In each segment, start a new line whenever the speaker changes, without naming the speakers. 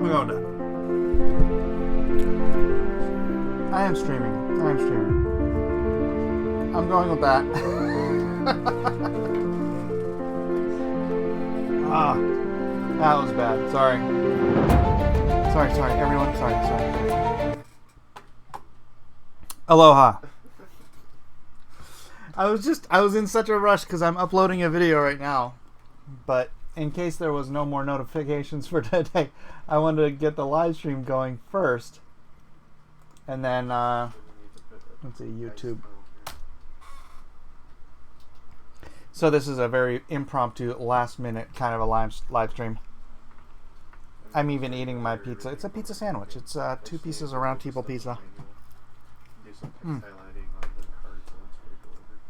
We'll go with that. I am streaming. I'm going with that. That was bad. Sorry, everyone. Sorry. Aloha. I was in such a rush because I'm uploading a video right now. But in case there was no more notifications for today, I wanted to get the live stream going first. And then, let's see, YouTube. So this is a very impromptu, last-minute kind of a live stream. I'm even eating my pizza. It's a pizza sandwich. It's 2 pieces of round people pizza.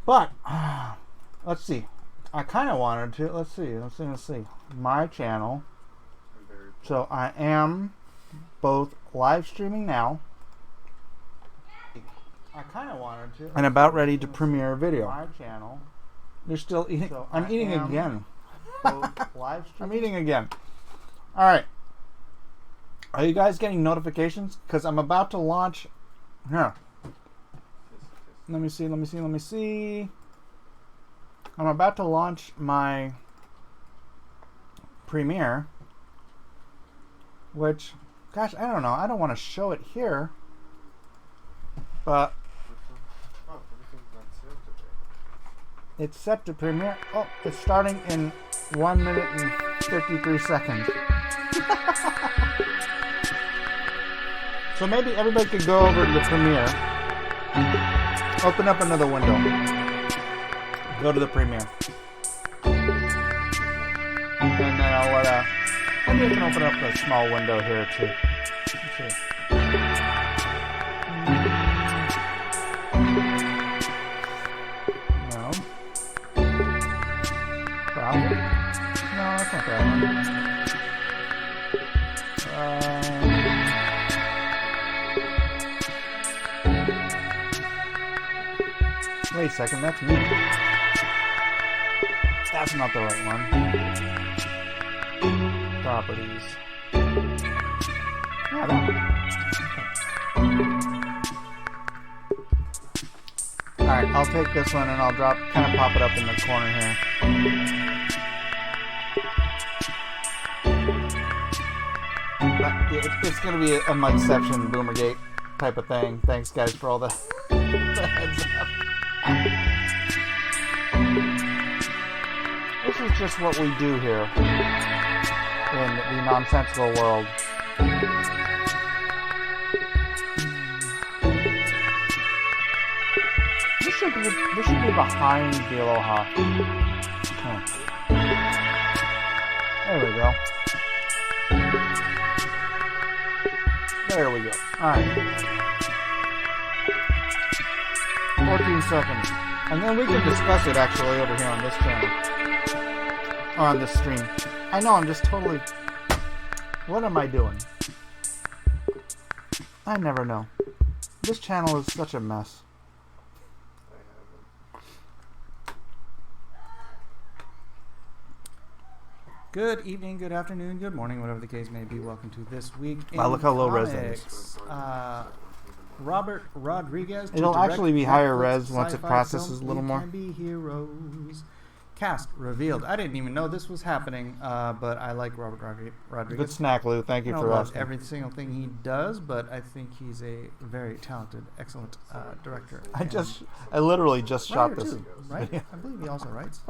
But, let's see. I kind of wanted to. Let's see. My channel. So I am both live streaming now. I kind of wanted to. And about ready to premiere a video. My channel. You're still eating. So I'm eating again. I'm eating again. All right. Are you guys getting notifications? Because I'm about to launch. Here. Let me see. I'm about to launch my premiere. Which, gosh, I don't know. I don't want to show it here. But it's set to premiere. Oh, it's starting in 1 minute and 53 seconds. So maybe everybody could go over to the premiere. Open up another window. Go to the premiere. And then I'll let maybe I can open up a small window here too. Let's see. No. Browser? No, that's not that one. Wait a second, that's me. That's not the right one. Properties. Yeah, that one. Alright, I'll take this one and I'll kind of pop it up in the corner here. But it's going to be a Mudception Boomergate type of thing. Thanks, guys, for all the heads up. This is just what we do here in the nonsensical world. This should be behind the Aloha. There we go. There we go. Alright. 14 seconds. And then we can discuss it actually over here on this channel. Or on this stream. I know, I'm just totally... What am I doing? I never know. This channel is such a mess. Good evening, good afternoon, good morning, whatever the case may be. Welcome to This Week in Look how low res that is. Robert Rodriguez. It'll actually be higher res once it processes a little more. Can be heroes. Cast revealed. I didn't even know this was happening, but I like Robert Rodriguez. Good snack, Lou. Thank you for asking. Every single thing he does, but I think he's a very talented, excellent director. I literally just shot this. Too, right? I believe he also writes.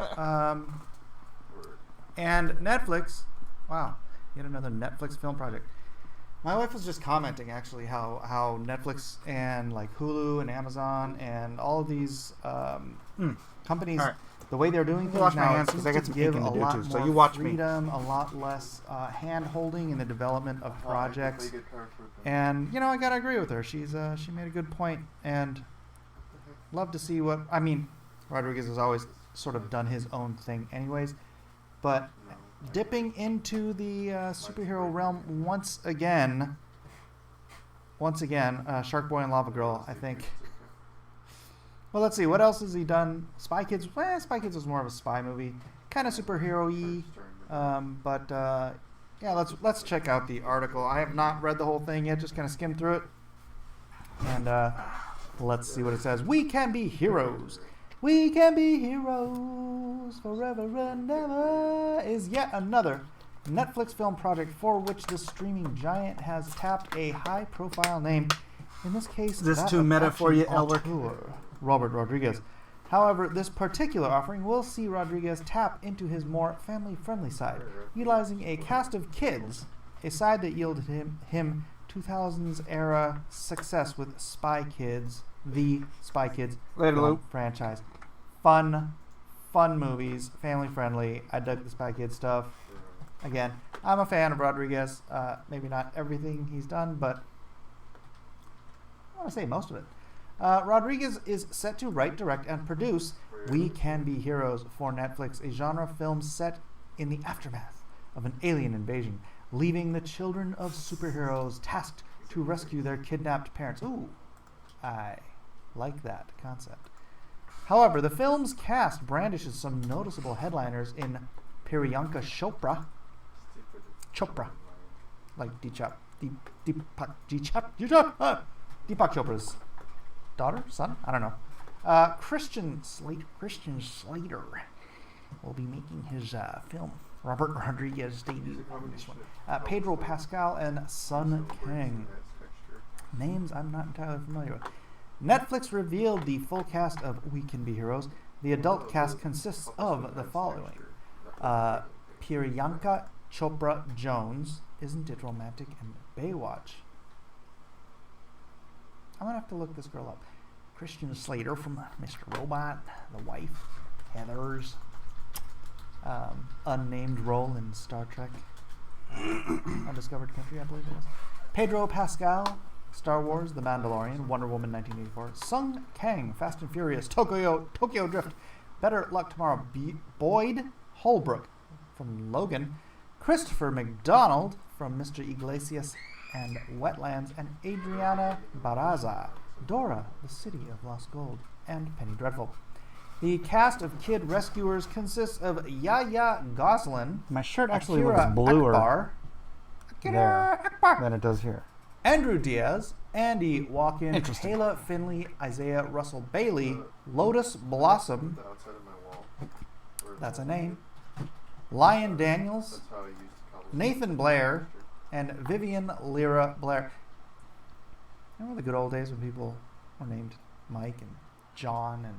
And Netflix. Wow, yet another Netflix film project. My wife was just commenting actually how Netflix and like Hulu and Amazon and all of these companies, right, the way they're doing things now, because I got some thinking to do too. So you watch freedom, me. A lot less hand-holding in the development of projects. And you know, I gotta agree with her. She made a good point, and love to see what I mean. Rodriguez has always sort of done his own thing, anyways. But dipping into the superhero realm once again, Shark Boy and Lava Girl, I think. Well, let's see. What else has he done? Spy Kids. Well, Spy Kids was more of a spy movie. Kind of superhero-y. But yeah, let's check out the article. I have not read the whole thing yet, just kind of skimmed through it. And let's see what it says. We can be heroes. We can be heroes forever and ever is yet another Netflix film project for which the streaming giant has tapped a high-profile name. In this case,
this too meta for you, Elric?
Robert Rodriguez. However, this particular offering will see Rodriguez tap into his more family-friendly side, utilizing a cast of kids, a side that yielded him 2000s era success with Spy Kids, the Spy Kids franchise. Fun movies, family-friendly. I dug the Spy Kids stuff. Again, I'm a fan of Rodriguez. Maybe not everything he's done, but I want to say most of it. Rodriguez is set to write, direct, and produce We Can Be Heroes for Netflix, a genre film set in the aftermath of an alien invasion, leaving the children of superheroes tasked to rescue their kidnapped parents. Ooh, I like that concept. However, the film's cast brandishes some noticeable headliners in Priyanka Chopra, like Deepak Chopra's daughter, son, I don't know. Christian Slater will be making his film Robert Rodriguez debut on this one. Pedro Pascal and Sun Kang. Names I'm not entirely familiar with. Netflix revealed the full cast of We Can Be Heroes. The adult cast consists of the following. Priyanka Chopra Jones. Isn't it romantic? And Baywatch. I'm going to have to look this girl up. Christian Slater from Mr. Robot. The wife. Heathers. Unnamed role in Star Trek. Undiscovered Country, I believe it was. Pedro Pascal. Star Wars, The Mandalorian, Wonder Woman 1984, Sung Kang, Fast and Furious, Tokyo Drift, Better Luck Tomorrow, Boyd Holbrook from Logan, Christopher McDonald from Mr. Iglesias and Wetlands, and Adriana Barraza, Dora, The City of Lost Gold, and Penny Dreadful. The cast of kid rescuers consists of Yahya Gosselin.
My shirt actually
Akira
looks bluer
Akbar,
than it does here.
Andrew Diaz, Andy Walken, Taylor Finley, Isaiah Russell Bailey, Lotus Blossom, that's a name, Lion Daniels, Nathan Blair, and Vivian Lyra Blair. Remember the good old days when people were named Mike and John and...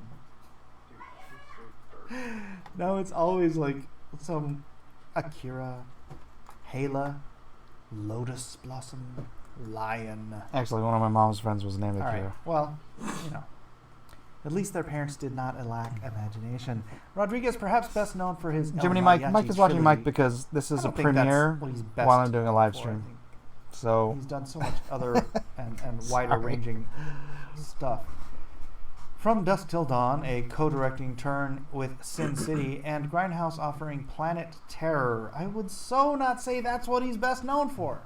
No, it's always like some Akira, Hala, Lotus Blossom, Lion.
Actually, one of my mom's friends was named
All
Akira.
right. Well, at least their parents did not lack imagination. Rodriguez, perhaps best known for his
Jiminy
El
Mike.
Mariachi
Mike is watching
trilogy.
Mike because this is
I
a
don't think that's
premiere
what he's best
while I'm doing a live
for, I
stream.
think.
So
He's done so much other and wider-ranging stuff. From Dusk Till Dawn, a co-directing turn with Sin City, and Grindhouse offering Planet Terror. I would so not say that's what he's best known for.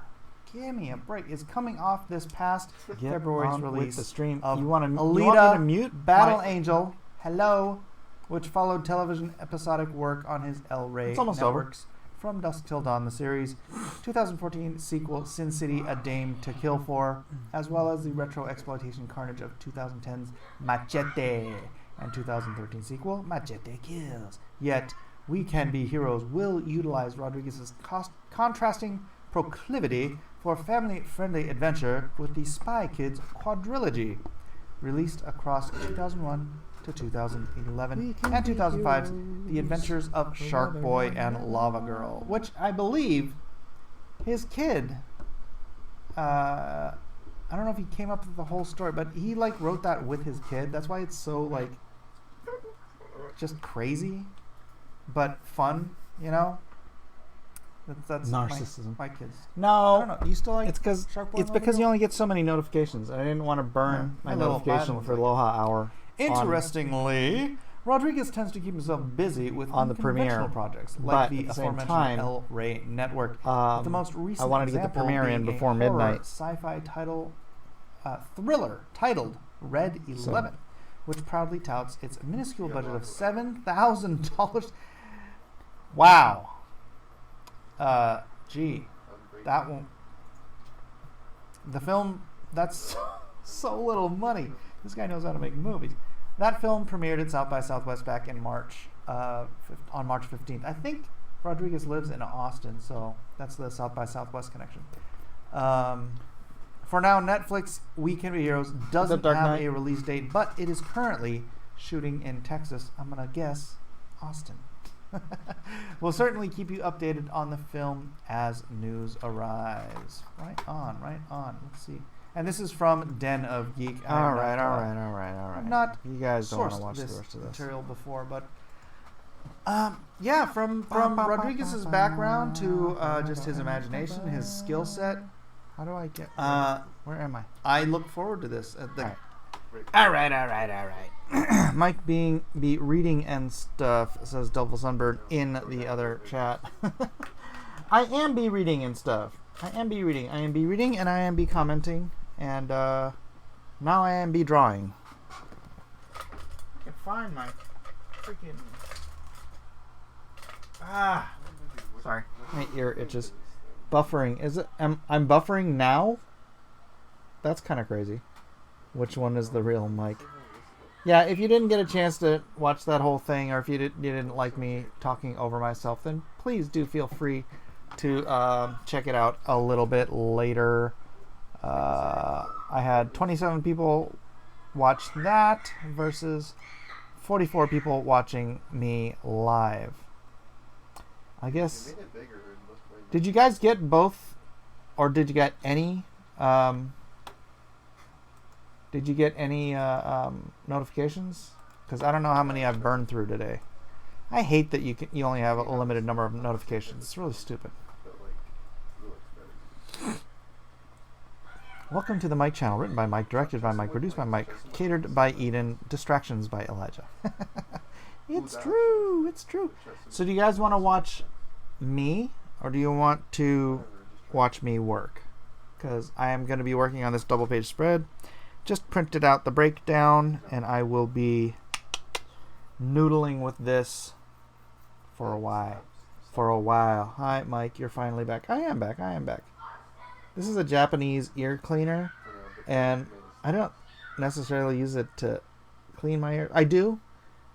Give me a break. Is coming off this past February's release
the stream
of
you want
Alita
to mute
Battle Angel, Hello, which followed television episodic work on his El Rey
It's almost
networks. From Dusk Till Dawn, the series, 2014 sequel Sin City, A Dame to Kill For, as well as the retro exploitation carnage of 2010's Machete, and 2013 sequel Machete Kills. Yet, We Can Be Heroes will utilize Rodriguez's contrasting proclivity for family-friendly adventure with the Spy Kids quadrilogy, released across 2001 to 2011 and 2005's The Adventures of Shark Boy and Lava Girl, which I believe his kid, I don't know if he came up with the whole story, but he wrote that with his kid. That's why it's so just crazy but fun, That's
narcissism.
My kids.
No,
I don't know. Do you still like
it's because
Shark Boy and Lava
you
Girl?
only get so many notifications. I didn't want to burn my notification for Aloha Hour.
Interestingly, Rodriguez tends to keep himself busy with
on the
unconventional
premiere
projects like the
at the same
aforementioned
time,
El Rey Network. The most recent
I wanted to get the
example
premiere in
being
before
a horror
midnight.
sci-fi thriller titled Red 11, which proudly touts its minuscule budget of $7,000. Wow. Gee, that won't. The film, that's so little money. This guy knows how to make movies. That film premiered at South by Southwest back in March, on March 15th. I think Rodriguez lives in Austin, so that's the South by Southwest connection. For now, Netflix We Can Be Heroes doesn't have a release date, but it is currently shooting in Texas. I'm going to guess Austin. We'll certainly keep you updated on the film as news arrives. Right on, right on. Let's see. And this is from Den of Geek.
All right.
I've not
you guys don't want to
sourced
watch the
this
rest of this
material before, but yeah, from Rodriguez's background to just his imagination, his skill set.
How do I get? Where am I?
I look forward to this.
All right. Mike be reading and stuff, says Double Sunbird in the other chat. I am be reading and stuff. I am be reading, and I am be commenting, and now I am be drawing. I can find my freaking... Sorry, my ear itches. Buffering, is it? I'm buffering now? That's kind of crazy. Which one is the real Mike? Yeah, if you didn't get a chance to watch that whole thing, or if you didn't like me talking over myself, then please do feel free to check it out a little bit later. I had 27 people watch that versus 44 people watching me live. I guess... Did you guys get both, or did you get any... Did you get any notifications? Because I don't know how many I've burned through today. I hate that you only have a limited number of notifications. It's really stupid. Welcome to the Mike channel, written by Mike, directed by Mike, produced by Mike, catered by Eden, distractions by Elijah. It's true. It's true. So do you guys want to watch me, or do you want to watch me work? Because I am going to be working on this double-page spread. Just printed out the breakdown, and I will be noodling with this for a while. Hi, Mike. You're finally back. I am back. This is a Japanese ear cleaner, and I don't necessarily use it to clean my ear. I do,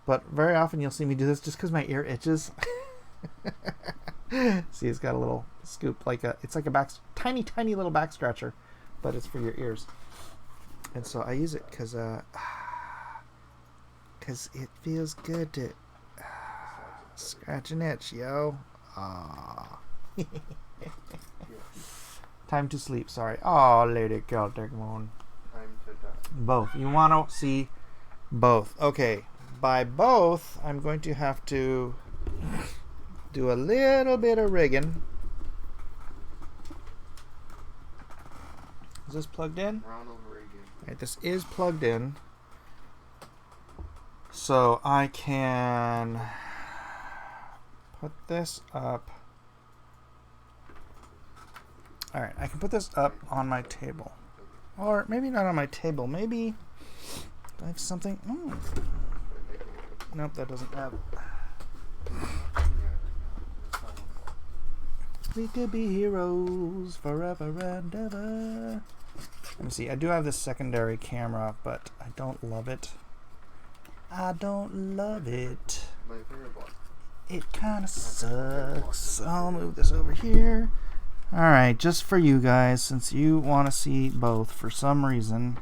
but very often you'll see me do this just because my ear itches. See, it's got a little scoop, it's like a tiny little back scratcher, but it's for your ears. And so I use it because it feels good to scratch an itch, yo. Time to sleep, sorry. Oh, lady Celtic Moon.
Time to die.
Both. You want to see both. Okay. By both, I'm going to have to do a little bit of rigging. Is this plugged in?
Ronald Reagan.
Right, this is plugged in. So I can put this up. Alright, I can put this up on my table. Or maybe not on my table. Maybe I have something. Nope, that doesn't have. We could be heroes forever and ever. Let me see. I do have this secondary camera, but I don't love it.
My favorite block.
It kind of sucks. I'll move this over here. Alright, just for you guys, since you want to see both for some reason.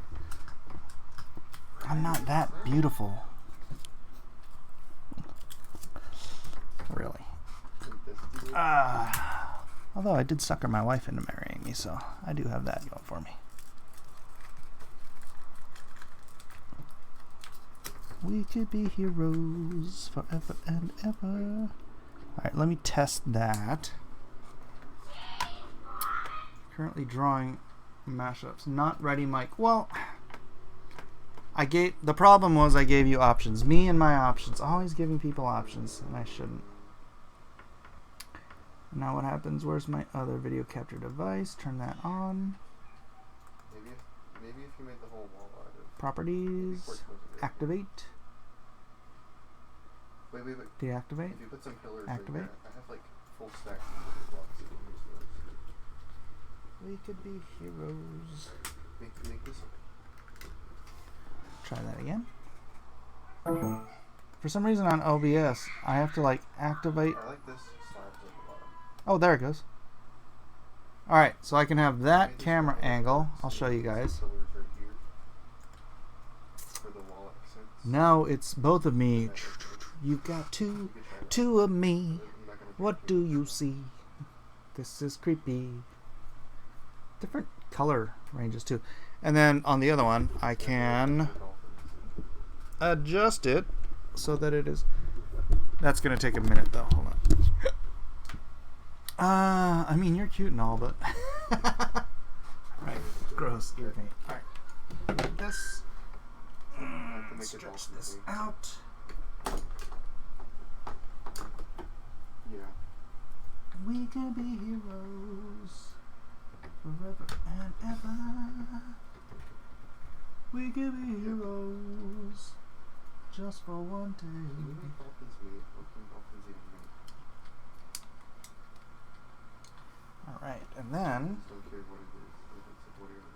I'm not that beautiful. Really. Although I did sucker my wife into marrying me, so I do have that going for me. We could be heroes forever and ever. Alright, let me test that. Currently drawing mashups. Not ready, Mike. Well, the problem was I gave you options. Me and my options. Always giving people options, and I shouldn't. Now what happens? Where's my other video capture device? Turn that on.
Maybe if you made the whole wall out of
Properties. Activate.
Wait.
Deactivate.
If you put some pillars
Activate.
right there, I have like full stacks of blocks. You can use those.
We could be heroes.
Make this.
Try that again. For some reason on OBS, I have to like activate.
I like this slabs at the bottom.
Oh, there it goes. All right, so I can have that camera angle. I'll show you guys.
Pillars right here for the wall accents.
Now it's both of me. You've got two of me. What do you see? This is creepy. Different color ranges too. And then on the other one, I can adjust it so that it is. That's gonna take a minute though. Hold on. I mean you're cute and all, but right, gross ear paint. All right, like this. Stretch this out.
Yeah.
We can be heroes forever and ever. We can be heroes just for one
Can you
day.
make dolphins meat? What can dolphins even make?
Alright, and then
Just don't care what it is. If it's whatever.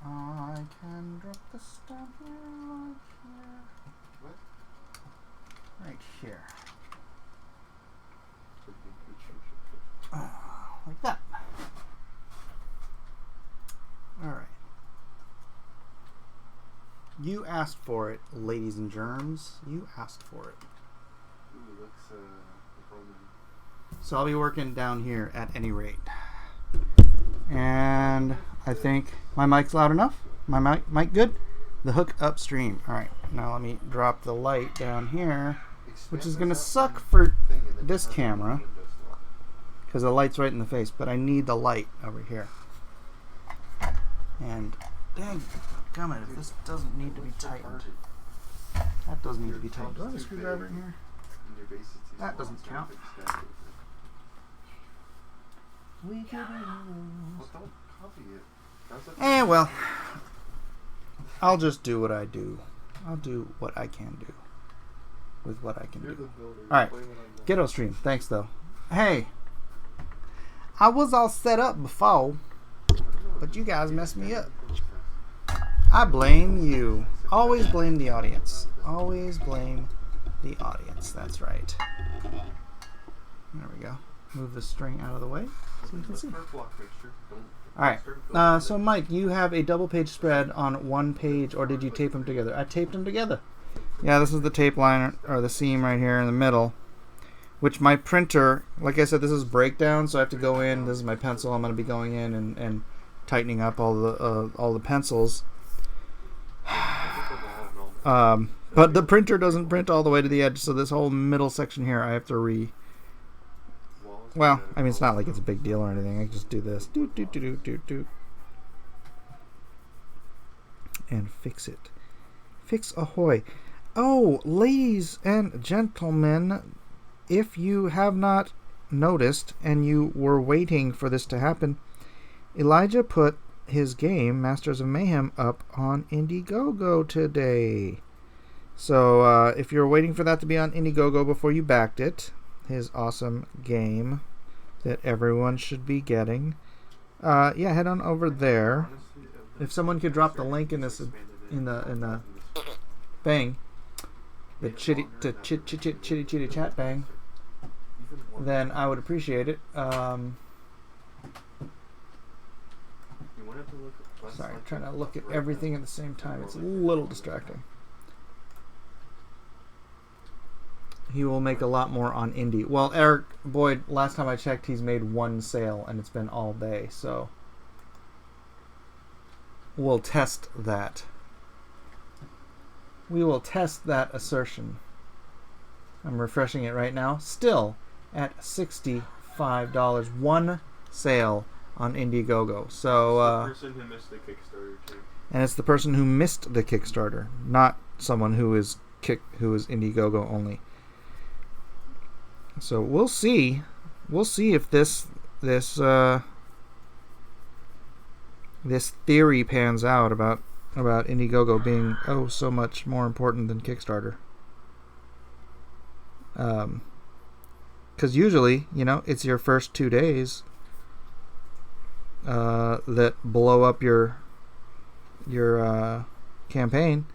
I can drop the stuff here, like here.
What?
Right here.
Should be-
Like that. Alright. You asked for it, ladies and germs. You asked for it.
Ooh, looks Roman.
So I'll be working down here at any rate. And I think my mic's loud enough. My mic good? The hook upstream. Alright, now let me drop the light down here, which is going to suck for this camera because the light's right in the face, but I need the light over here. And dang gummit, if this doesn't need to be tightened. That doesn't need to be tightened. Do I have a screwdriver in here? That doesn't count. We can be
Well, don't copy it.
well, I'll just do what I do. I'll do what I can do with what I can
You're the
do.
builder.
Alright,
Blame it on them.
Ghetto Stream, thanks though. Hey, I was all set up before, but you guys messed me up. I blame you. Always blame the audience. Always blame the audience. That's right. There we go. Move the string out of the way so you can see. Alright, so Mike, you have a double page spread on one page, or did you tape them together? I taped them together. Yeah, this is the tape line, or the seam right here in the middle, which my printer, like I said, this is breakdown, so I have to go in. This is my pencil. I'm going to be going in and tightening up all the pencils. But the printer doesn't print all the way to the edge, so this whole middle section here I have to well, I mean, it's not like it's a big deal or anything. I can just do this. Doot, doot, doot, doot, doot. And fix it. Fix ahoy. Oh, ladies and gentlemen, if you have not noticed and you were waiting for this to happen, Elijah put his game, Masters of Mayhem, up on IndieGoGo today. So if you're waiting for that to be on IndieGoGo before you backed it, his awesome game that everyone should be getting, yeah, head on over there. If someone could drop the link in this in the thing, the chitty chat bang, then I would appreciate it. Sorry, I'm trying to look at everything at the same time. It's a little distracting. He will make a lot more on Indie. Well, Eric Boyd, last time I checked, he's made one sale, and it's been all day, so we'll test that. We will test that assertion. I'm refreshing it right now. Still at $65. One sale on IndieGoGo. So,
It's the person who missed the Kickstarter too.
And it's the person who missed the Kickstarter, not someone who is IndieGoGo only. So we'll see. We'll see if this theory pans out about IndieGoGo being so much more important than Kickstarter. Because usually, it's your first 2 days. that blow up your campaign.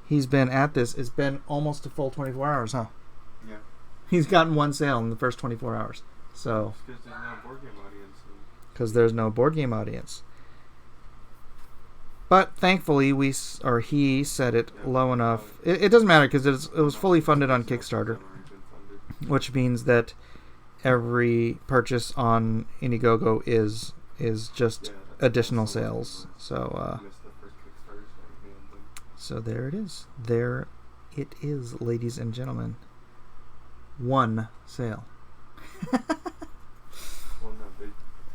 He's been at this. It's been almost a full 24 hours, huh?
Yeah.
He's gotten one sale in the first 24 hours. So.
Because there's no board game audience.
Because there's no board game audience. But thankfully, he set it low enough. It doesn't matter because it was fully funded on Kickstarter, which means that every purchase on IndieGoGo is just additional sales. So so there it is. There it is, ladies and gentlemen. One sale.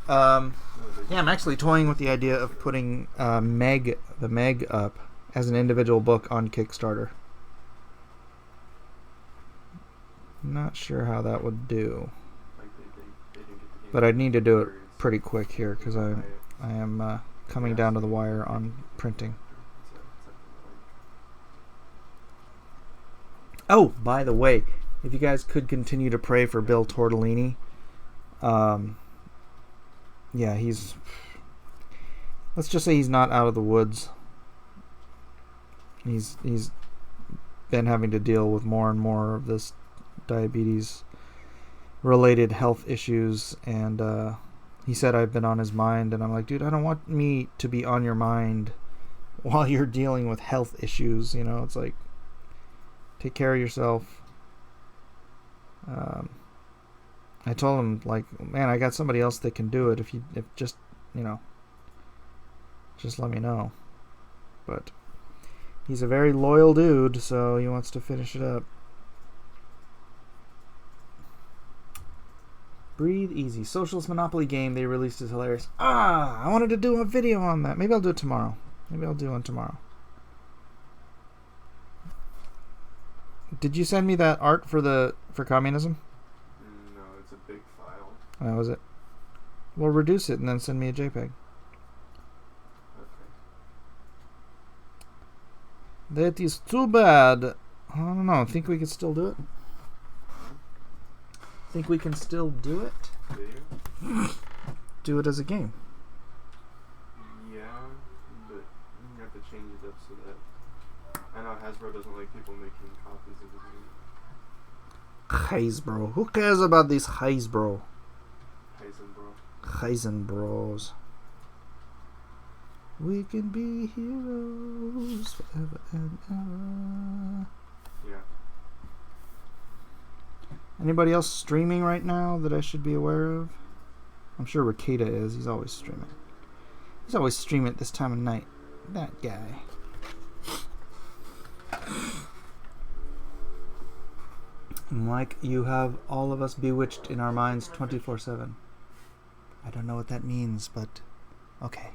Yeah, I'm actually toying with the idea of putting the Meg up as an individual book on Kickstarter. Not sure how that would do, but I'd need to do it pretty quick here because I am coming down to the wire on printing. Oh, by the way, if you guys could continue to pray for Bill Tortellini. Yeah, let's just say he's not out of the woods. He's been having to deal with more and more of this diabetes related health issues, and he said I've been on his mind, and I'm like, dude, I don't want me to be on your mind while you're dealing with health issues. You know, it's like, take care of yourself. I told him, like, man, I got somebody else that can do it. If just let me know. But he's a very loyal dude, so he wants to finish it up. Breathe Easy. Socialist Monopoly game they released is hilarious. I wanted to do a video on that. Maybe I'll do it tomorrow. Maybe I'll do one tomorrow. Did you send me that art for communism?
No, it's a big file.
Oh, was it? Well, reduce it and then send me a JPEG.
Okay.
That is too bad. I don't know. Think we could still do it? Think we can still do it?
Video?
Do it as a game.
Yeah, but you have to change it up so that... I know Hasbro doesn't like people making copies of the game.
Hasbro. Who cares about these Hasbro?
Heisenbro.
Heisenbros. We can be heroes forever and ever.
Yeah.
Anybody else streaming right now that I should be aware of? I'm sure Rikita is. He's always streaming. He's always streaming at this time of night. That guy. Like you have all of us bewitched in our minds 24/7. I don't know what that means, but okay.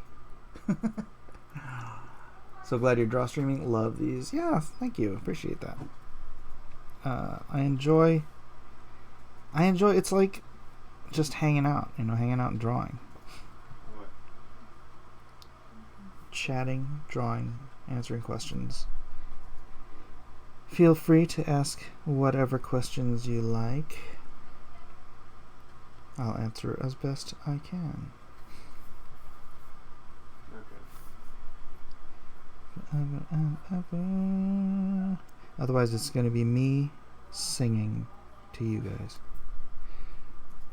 So glad you're draw streaming. Love these. Yeah, thank you. Appreciate that. I enjoy. It's like just hanging out, hanging out and drawing.
What?
Chatting, drawing, answering questions. Feel free to ask whatever questions you like. I'll answer it as best I can.
Okay.
Forever and ever. Otherwise, it's going to be me singing to you guys.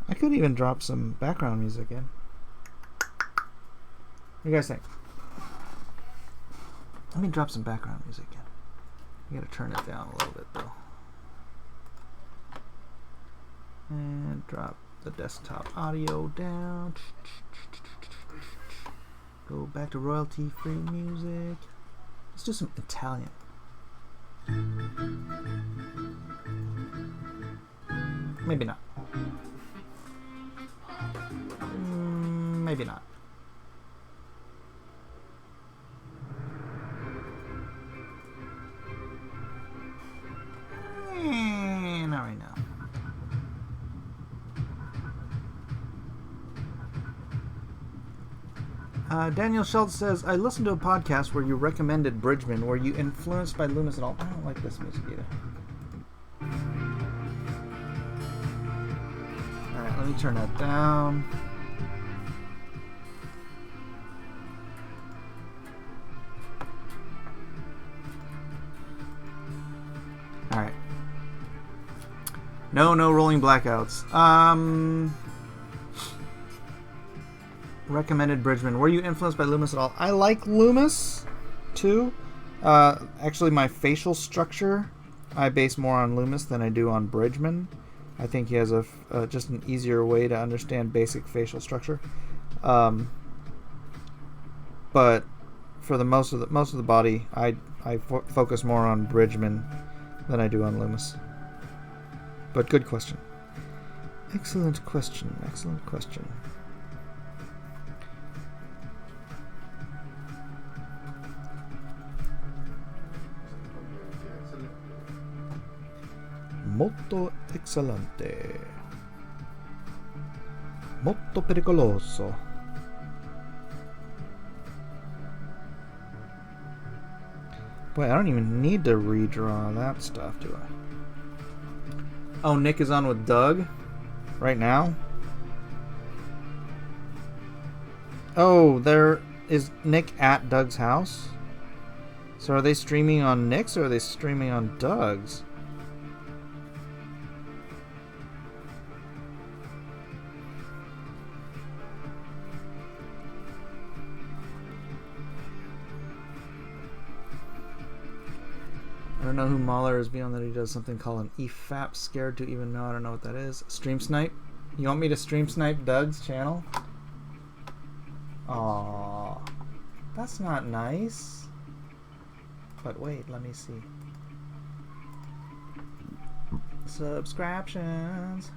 I could even drop some background music in. What do you guys think? Let me drop some background music in. You gotta turn it down a little bit though. And drop the desktop audio down. Go back to royalty-free music. Let's do some Italian. Maybe not. Maybe not. Not right now. Daniel Schultz says, I listened to a podcast where you recommended Bridgman. Were you influenced by Loomis at all? I don't like this music either. Alright, let me turn that down. No rolling blackouts. Recommended Bridgman. Were you influenced by Loomis at all? I like Loomis, too. Actually, my facial structure, I base more on Loomis than I do on Bridgman. I think he has just an easier way to understand basic facial structure. But for the most of the body, I focus more on Bridgman than I do on Loomis. But good question. Excellent question. Molto excelente. Molto pericoloso. Boy, I don't even need to redraw that stuff, do I? Oh, Nick is on with Doug right now. Oh, there is Nick at Doug's house. So are they streaming on Nick's or are they streaming on Doug's? I don't know who Mahler is beyond that he does something called an EFAP. Scared to even know. I don't know what that is. Stream snipe? You want me to stream snipe Doug's channel? Aww. That's not nice. But wait, let me see. Subscriptions.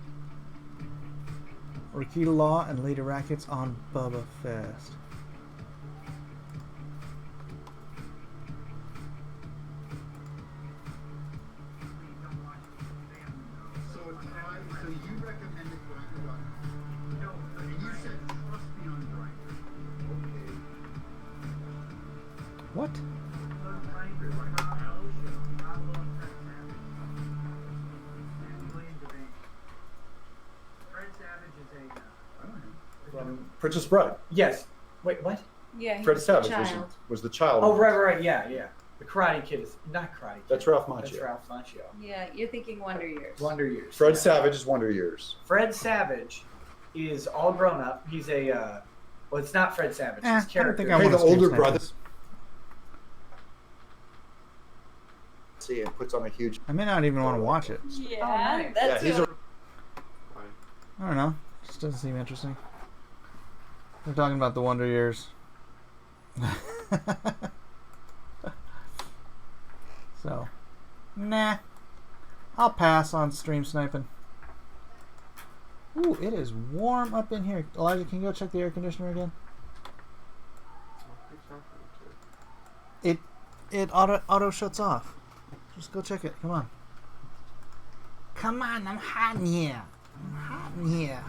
Rakita Law and Lady Rackets on Bubba Fest. What?
From Princess Bride.
Yes. Wait, what?
Yeah,
Fred
he's
Savage
the child.
was the child.
Oh, right, yeah. The Karate Kid is not Karate Kid.
That's Ralph Macchio.
That's Ralph Macchio.
Yeah, you're thinking Wonder Years.
Wonder Years.
Fred Savage is Wonder Years.
Fred Savage is all grown up. He's a, well, it's not Fred Savage. His character.
Hey, the older brother. See, and puts on a huge.
I may not even want to watch it.
Yeah,
Oh, nice.
that's
Yeah, he's
it.
I don't know. Just doesn't seem interesting. We're talking about the Wonder Years. So, nah. I'll pass on stream sniping. Ooh, it is warm up in here. Elijah, can you go check the air conditioner again? It auto shuts off. Just go check it. Come on. Come on, I'm hot in here. I'm hot in here.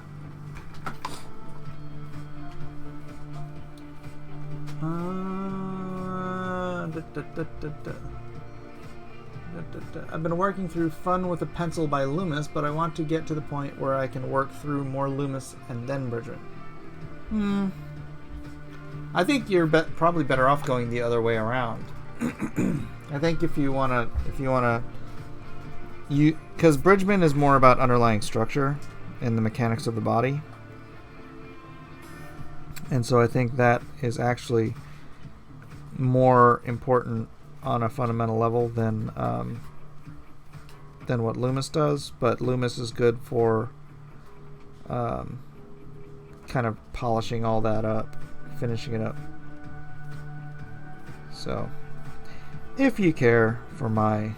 I've been working through Fun with a Pencil by Loomis, but I want to get to the point where I can work through more Loomis and then Bridgman. I think you're probably better off going the other way around. I think if you wanna, because Bridgman is more about underlying structure and the mechanics of the body, and so I think that is actually more important on a fundamental level than what Loomis does. But Loomis is good for kind of polishing all that up, finishing it up. So, if you care for my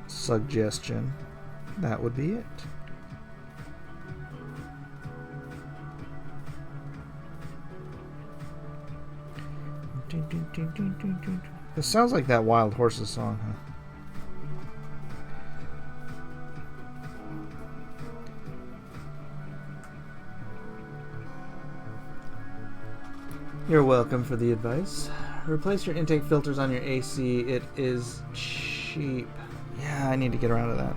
suggestion, that would be it. This sounds like that Wild Horses song, huh? You're welcome for the advice. Replace your intake filters on your AC. It is cheap. Yeah, I need to get around to that.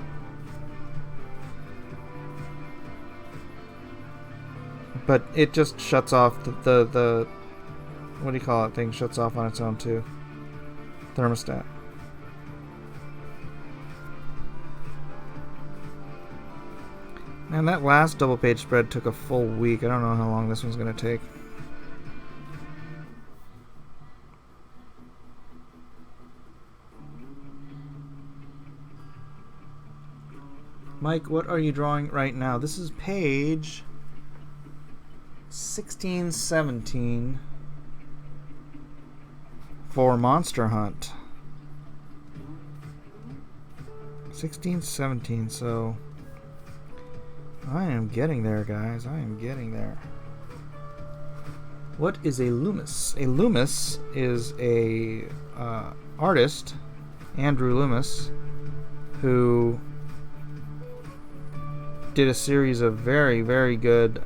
But it just shuts off the what do you call it? Thing shuts off on its own too. Thermostat. Man, that last double page spread took a full week. I don't know how long this one's going to take. Mike, what are you drawing right now? This is page 1617 for Monster Hunt. 1617, so I am getting there, guys. I am getting there. What is a Loomis? A Loomis is a artist, Andrew Loomis, who did a series of very, very good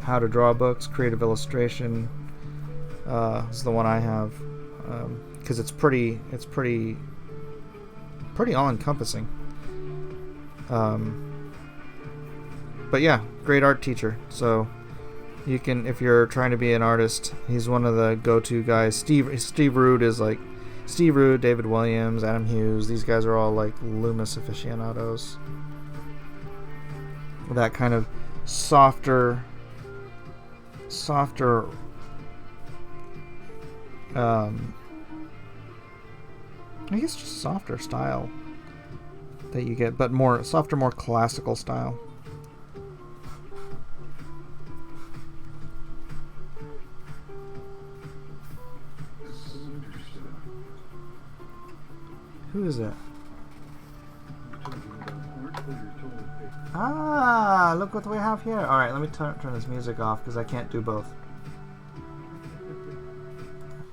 how to draw books. Creative Illustration is the one I have, because it's pretty all-encompassing. But yeah, great art teacher. So you can, if you're trying to be an artist, he's one of the go-to guys. Steve Rude is like Steve Rude, David Williams, Adam Hughes. These guys are all like Loomis aficionados. That kind of softer, I guess just softer style that you get, but more softer, more classical style. Who is that? Ah, look what we have here. Alright, let me turn this music off because I can't do both.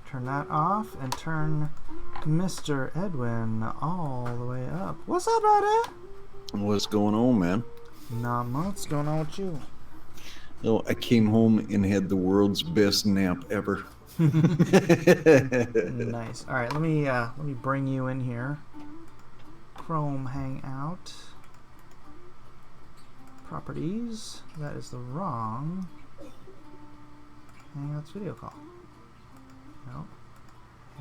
Turn that off and turn Mr. Edwin all the way up. What's up, brother?
What's going on, man?
Not much. What's going on with you?
Oh, I came home and had the world's best nap ever.
Nice. All right, let me bring you in here. Chrome Hangout. Properties. That is the wrong Hangouts video call. No.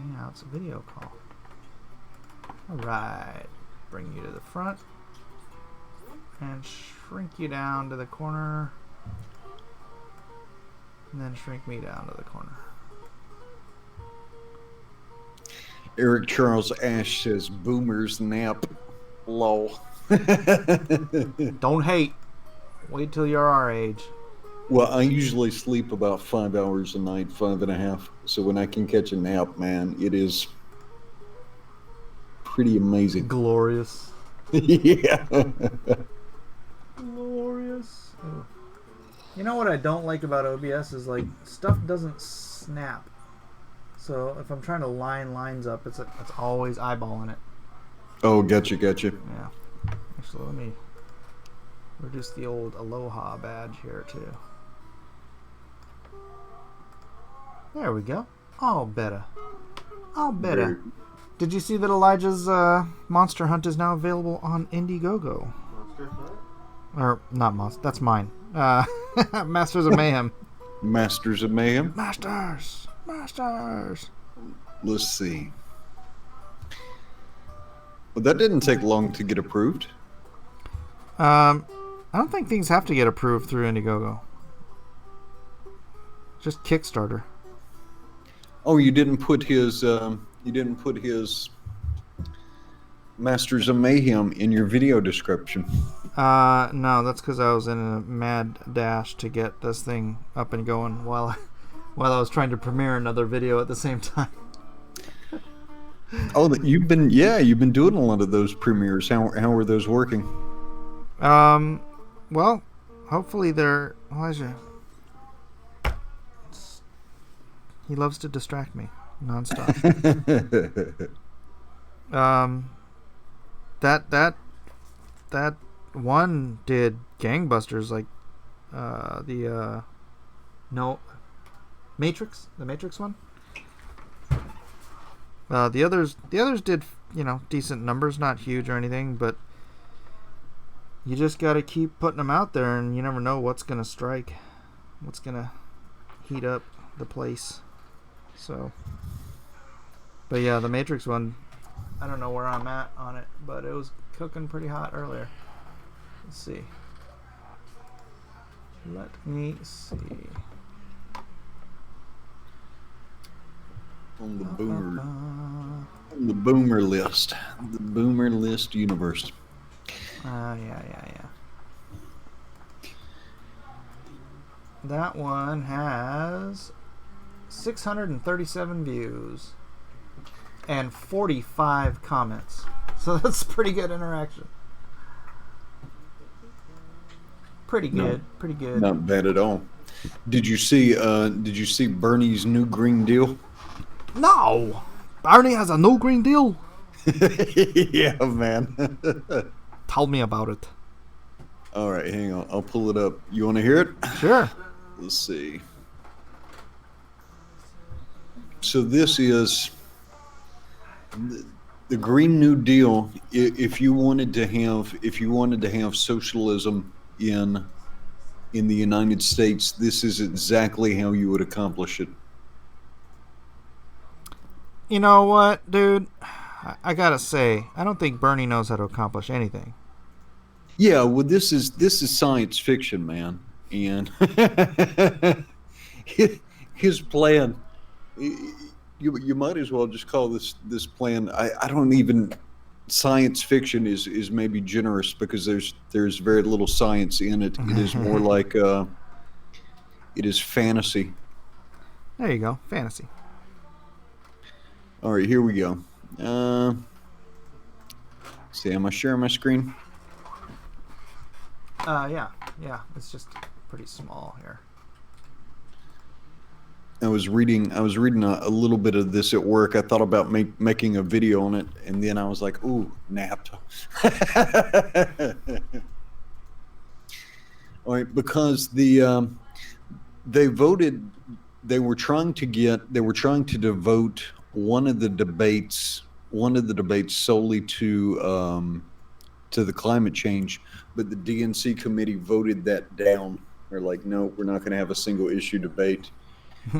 Hangouts video call. All right. Bring you to the front and shrink you down to the corner. And then shrink me down to the corner.
Eric Charles Ash says, boomers nap. Lol.
Don't hate. Wait till you're our age.
Well, I usually sleep about 5 hours a night, 5.5. So when I can catch a nap, man, it is pretty amazing.
Glorious.
Yeah.
Glorious. Oh. You know what I don't like about OBS is like stuff doesn't snap. So if I'm trying to line lines up, it's always eyeballing it.
Oh, gotcha.
Yeah. Actually, let me reduce the old Aloha badge here too. There we go. All better. Did you see that Elijah's Monster Hunt is now available on IndieGoGo?
Monster Hunt?
Or not Monster. That's mine. Masters of Mayhem.
Masters of Mayhem?
Masters.
Let's see. Well, that didn't take long to get approved.
I don't think things have to get approved through IndieGoGo. Just Kickstarter.
Oh, you didn't put his Masters of Mayhem in your video description.
No, that's because I was in a mad dash to get this thing up and going while I was trying to premiere another video at the same time.
Oh, you've been doing a lot of those premieres. How are those working?
Well, hopefully they're Elijah. He loves to distract me nonstop. That one did gangbusters, like the Matrix one. The others did, decent numbers, not huge or anything, but you just got to keep putting them out there, and you never know what's gonna strike, what's gonna heat up the place. So, but yeah, the Matrix one, I don't know where I'm at on it, but it was cooking pretty hot earlier. Let's see. Let me see.
On the boomer list. The boomer list universe.
Yeah. That one has 637 views and 45 comments. So that's pretty good interaction. Pretty good.
Not bad at all. Did you see Bernie's new Green Deal?
No! Bernie has a new Green Deal.
Yeah, man.
Tell me about it.
All right, hang on. I'll pull it up. You want to hear it?
Sure.
Let's see. So this is the Green New Deal. If you wanted to have socialism in the United States, this is exactly how you would accomplish it.
You know what, dude? I gotta say, I don't think Bernie knows how to accomplish anything.
Yeah, well, this is science fiction, man, and his plan. You might as well just call this plan. I don't even. Science fiction is maybe generous because there's very little science in it. It is more like it is fantasy.
There you go, fantasy.
All right, here we go. See, am I sharing my screen?
Yeah. It's just pretty small here.
I was reading a little bit of this at work. I thought about making a video on it, and then I was like, "Ooh, napped." All right, because they voted. They were trying to devote one of the debates solely to the climate change, but the DNC committee voted that down. They're like, "No, we're not going to have a single issue debate."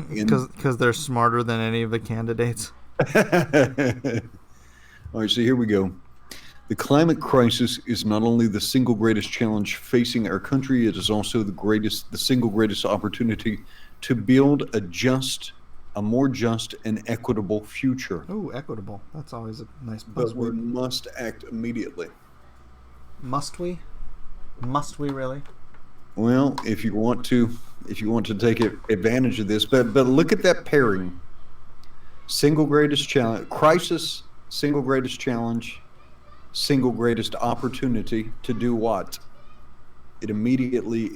Because they're smarter than any of the candidates.
All right, so here we go. The climate crisis is not only the single greatest challenge facing our country, it is also the single greatest opportunity to build a more just and equitable future.
Ooh, equitable. That's always a nice
But we
buzzword.
must act immediately.
Must we? Must we really?
Well, if you want to take advantage of this, but look at that pairing. Single greatest challenge, crisis, single greatest challenge, single greatest opportunity to do what? He immediately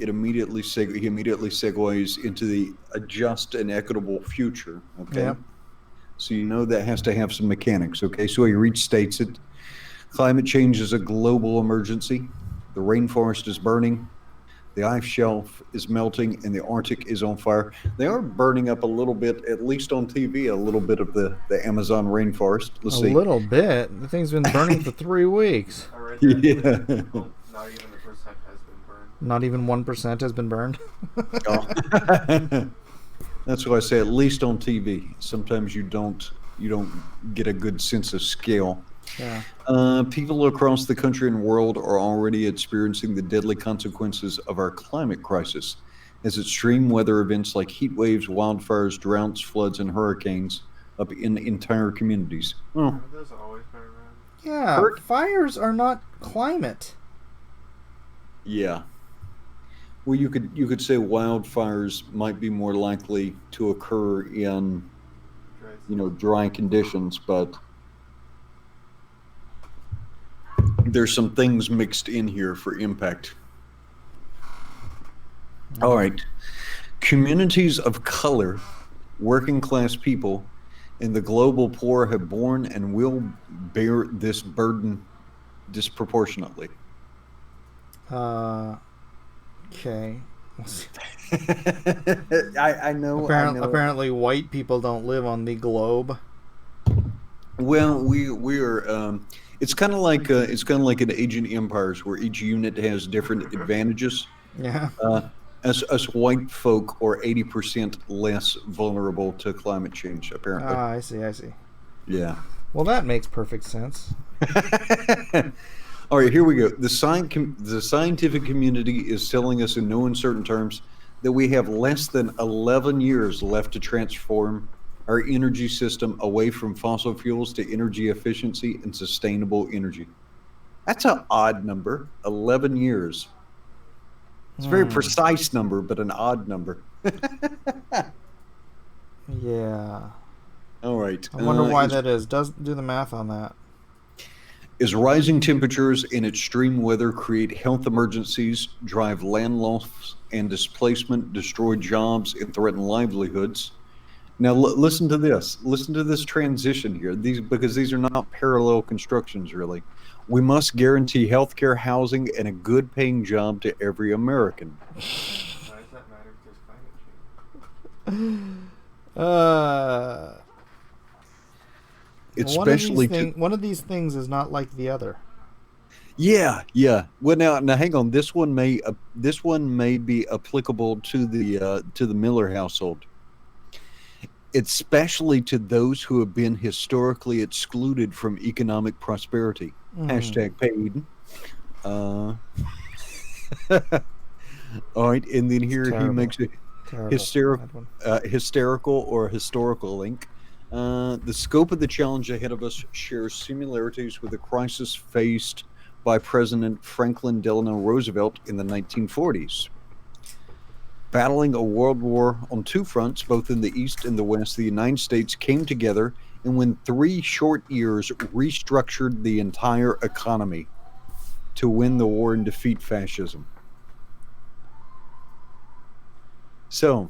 segues into a just and equitable future. Okay.
Yep.
So you know that has to have some mechanics. Okay. So he restates it. Climate change is a global emergency. The rainforest is burning. The ice shelf is melting and the Arctic is on fire. They are burning up a little bit, at least on TV, a little bit of the Amazon rainforest. Let's see.
A little bit. The thing's been burning for 3 weeks.
I read that.
Yeah.
Well, not even the percent has been burned.
Not even 1% has been burned.
Oh. That's why I say at least on TV. Sometimes you don't get a good sense of scale.
Yeah.
People across the country and world are already experiencing the deadly consequences of our climate crisis, as extreme weather events like heat waves, wildfires, droughts, floods, and hurricanes up in entire communities. Oh,
Have those always been around?
Yeah. Fires are not climate.
yeah. Well, you could say wildfires might be more likely to occur in dry conditions, but there's some things mixed in here for impact. All right. Communities of color, working class people, and the global poor have borne and will bear this burden disproportionately.
Okay.
I know.
Apparently, white people don't live on the globe.
Well, we're. It's kind of like an Age of Empires, where each unit has different advantages.
Yeah.
Us white folk are 80% less vulnerable to climate change, apparently.
I see.
Yeah.
Well, that makes perfect sense.
All right, here we go. The scientific community is telling us in no uncertain terms that we have less than 11 years left to transform our energy system away from fossil fuels to energy efficiency and sustainable energy. That's an odd number, 11 years. It's a very precise number, but an odd number.
Yeah.
All right.
I wonder why that is. Do the math on that.
As rising temperatures and extreme weather create health emergencies, drive land loss and displacement, destroy jobs, and threaten livelihoods. Now, listen to this. Listen to this transition here. Because these are not parallel constructions, really. We must guarantee healthcare, housing, and a good-paying job to every American.
Why does that matter if there's climate change?
Especially
one of these things is not like the other.
Yeah. Well, now hang on. This one may be applicable to the Miller household, especially to those who have been historically excluded from economic prosperity. Hashtag paid. All right, and then here he makes a hysterical or historical link. The scope of the challenge ahead of us shares similarities with the crisis faced by President Franklin Delano Roosevelt in the 1940s. Battling a world war on two fronts, both in the East and the West, the United States came together and in 3 short years restructured the entire economy to win the war and defeat fascism. So,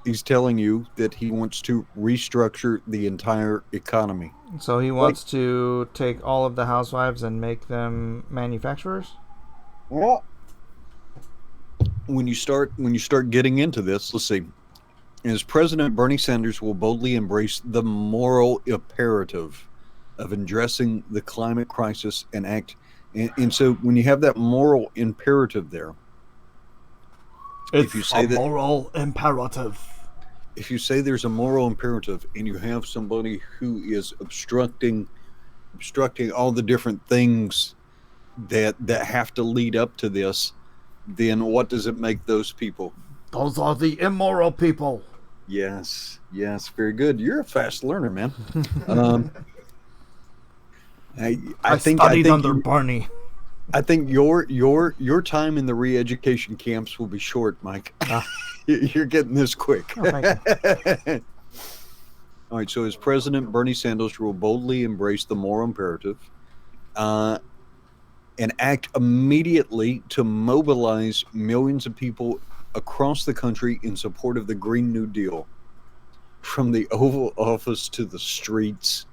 he's telling you that he wants to restructure the entire economy.
So he wants to take all of the housewives and make them manufacturers?
Well, when you start getting into this, let's see. As President Bernie Sanders will boldly embrace the moral imperative of addressing the climate crisis and act. And so when you have that moral imperative there,
it's moral imperative.
If you say there's a moral imperative and you have somebody who is obstructing all the different things that have to lead up to this, then what does it make those people?
Those are the immoral people.
Yes, very good. You're a fast learner, man. I think
under Barney.
I think your time in the re-education camps will be short, Mike. You're getting this quick.
Oh, thank you.
All right, so as President, Bernie Sanders will boldly embrace the moral imperative and act immediately to mobilize millions of people across the country in support of the Green New Deal, from the Oval Office to the streets.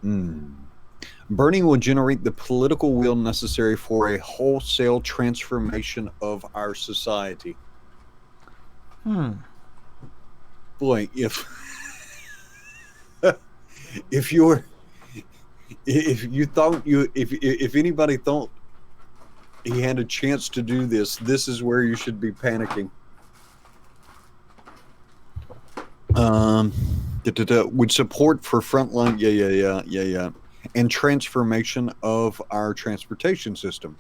Bernie will generate the political will necessary for a wholesale transformation of our society. Boy, if anybody thought he had a chance to do this, this is where you should be panicking. With support for frontline, and transformation of our transportation system.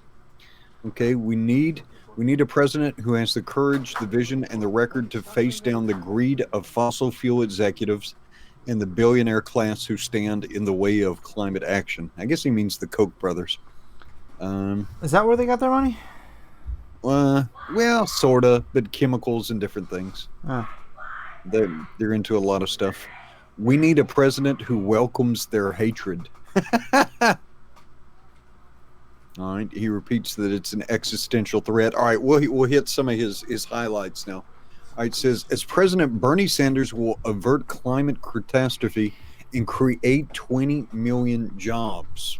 Okay, we need a president who has the courage, the vision, and the record to face down the greed of fossil fuel executives and the billionaire class who stand in the way of climate action. I guess he means the Koch brothers.
Is that where they got their money?
Well, sorta, but chemicals and different things. They're into a lot of stuff. We need a president who welcomes their hatred. All right, he repeats that it's an existential threat. All right, we'll hit some of his highlights now. All right, it says, as President, Bernie Sanders will avert climate catastrophe and create 20 million jobs.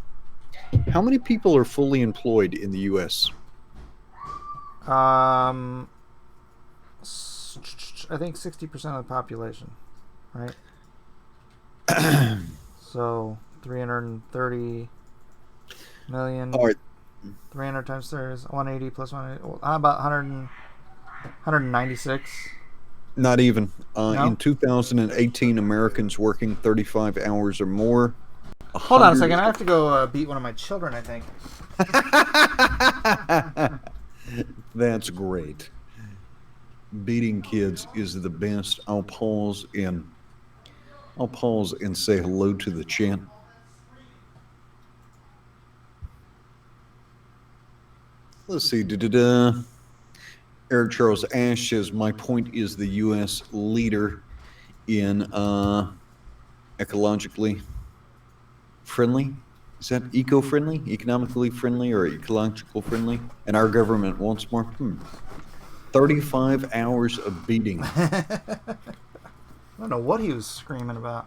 How many people are fully employed in the U.S.?
I think 60% of the population, right? So 330 million.
All right.
300 times 30 is 180 plus 180. How about 196?
Not even.
No?
In 2018, Americans working 35 hours or more
Hold on a second. I have to go beat one of my children, I think.
That's great. Beating kids is the best. I'll pause and say hello to the chat. Let's see. Eric Charles Ash says, my point is the U.S. leader in ecologically friendly. Is that eco-friendly, economically friendly, or ecological friendly? And our government wants more. 35 hours of beating.
I don't know what he was screaming about.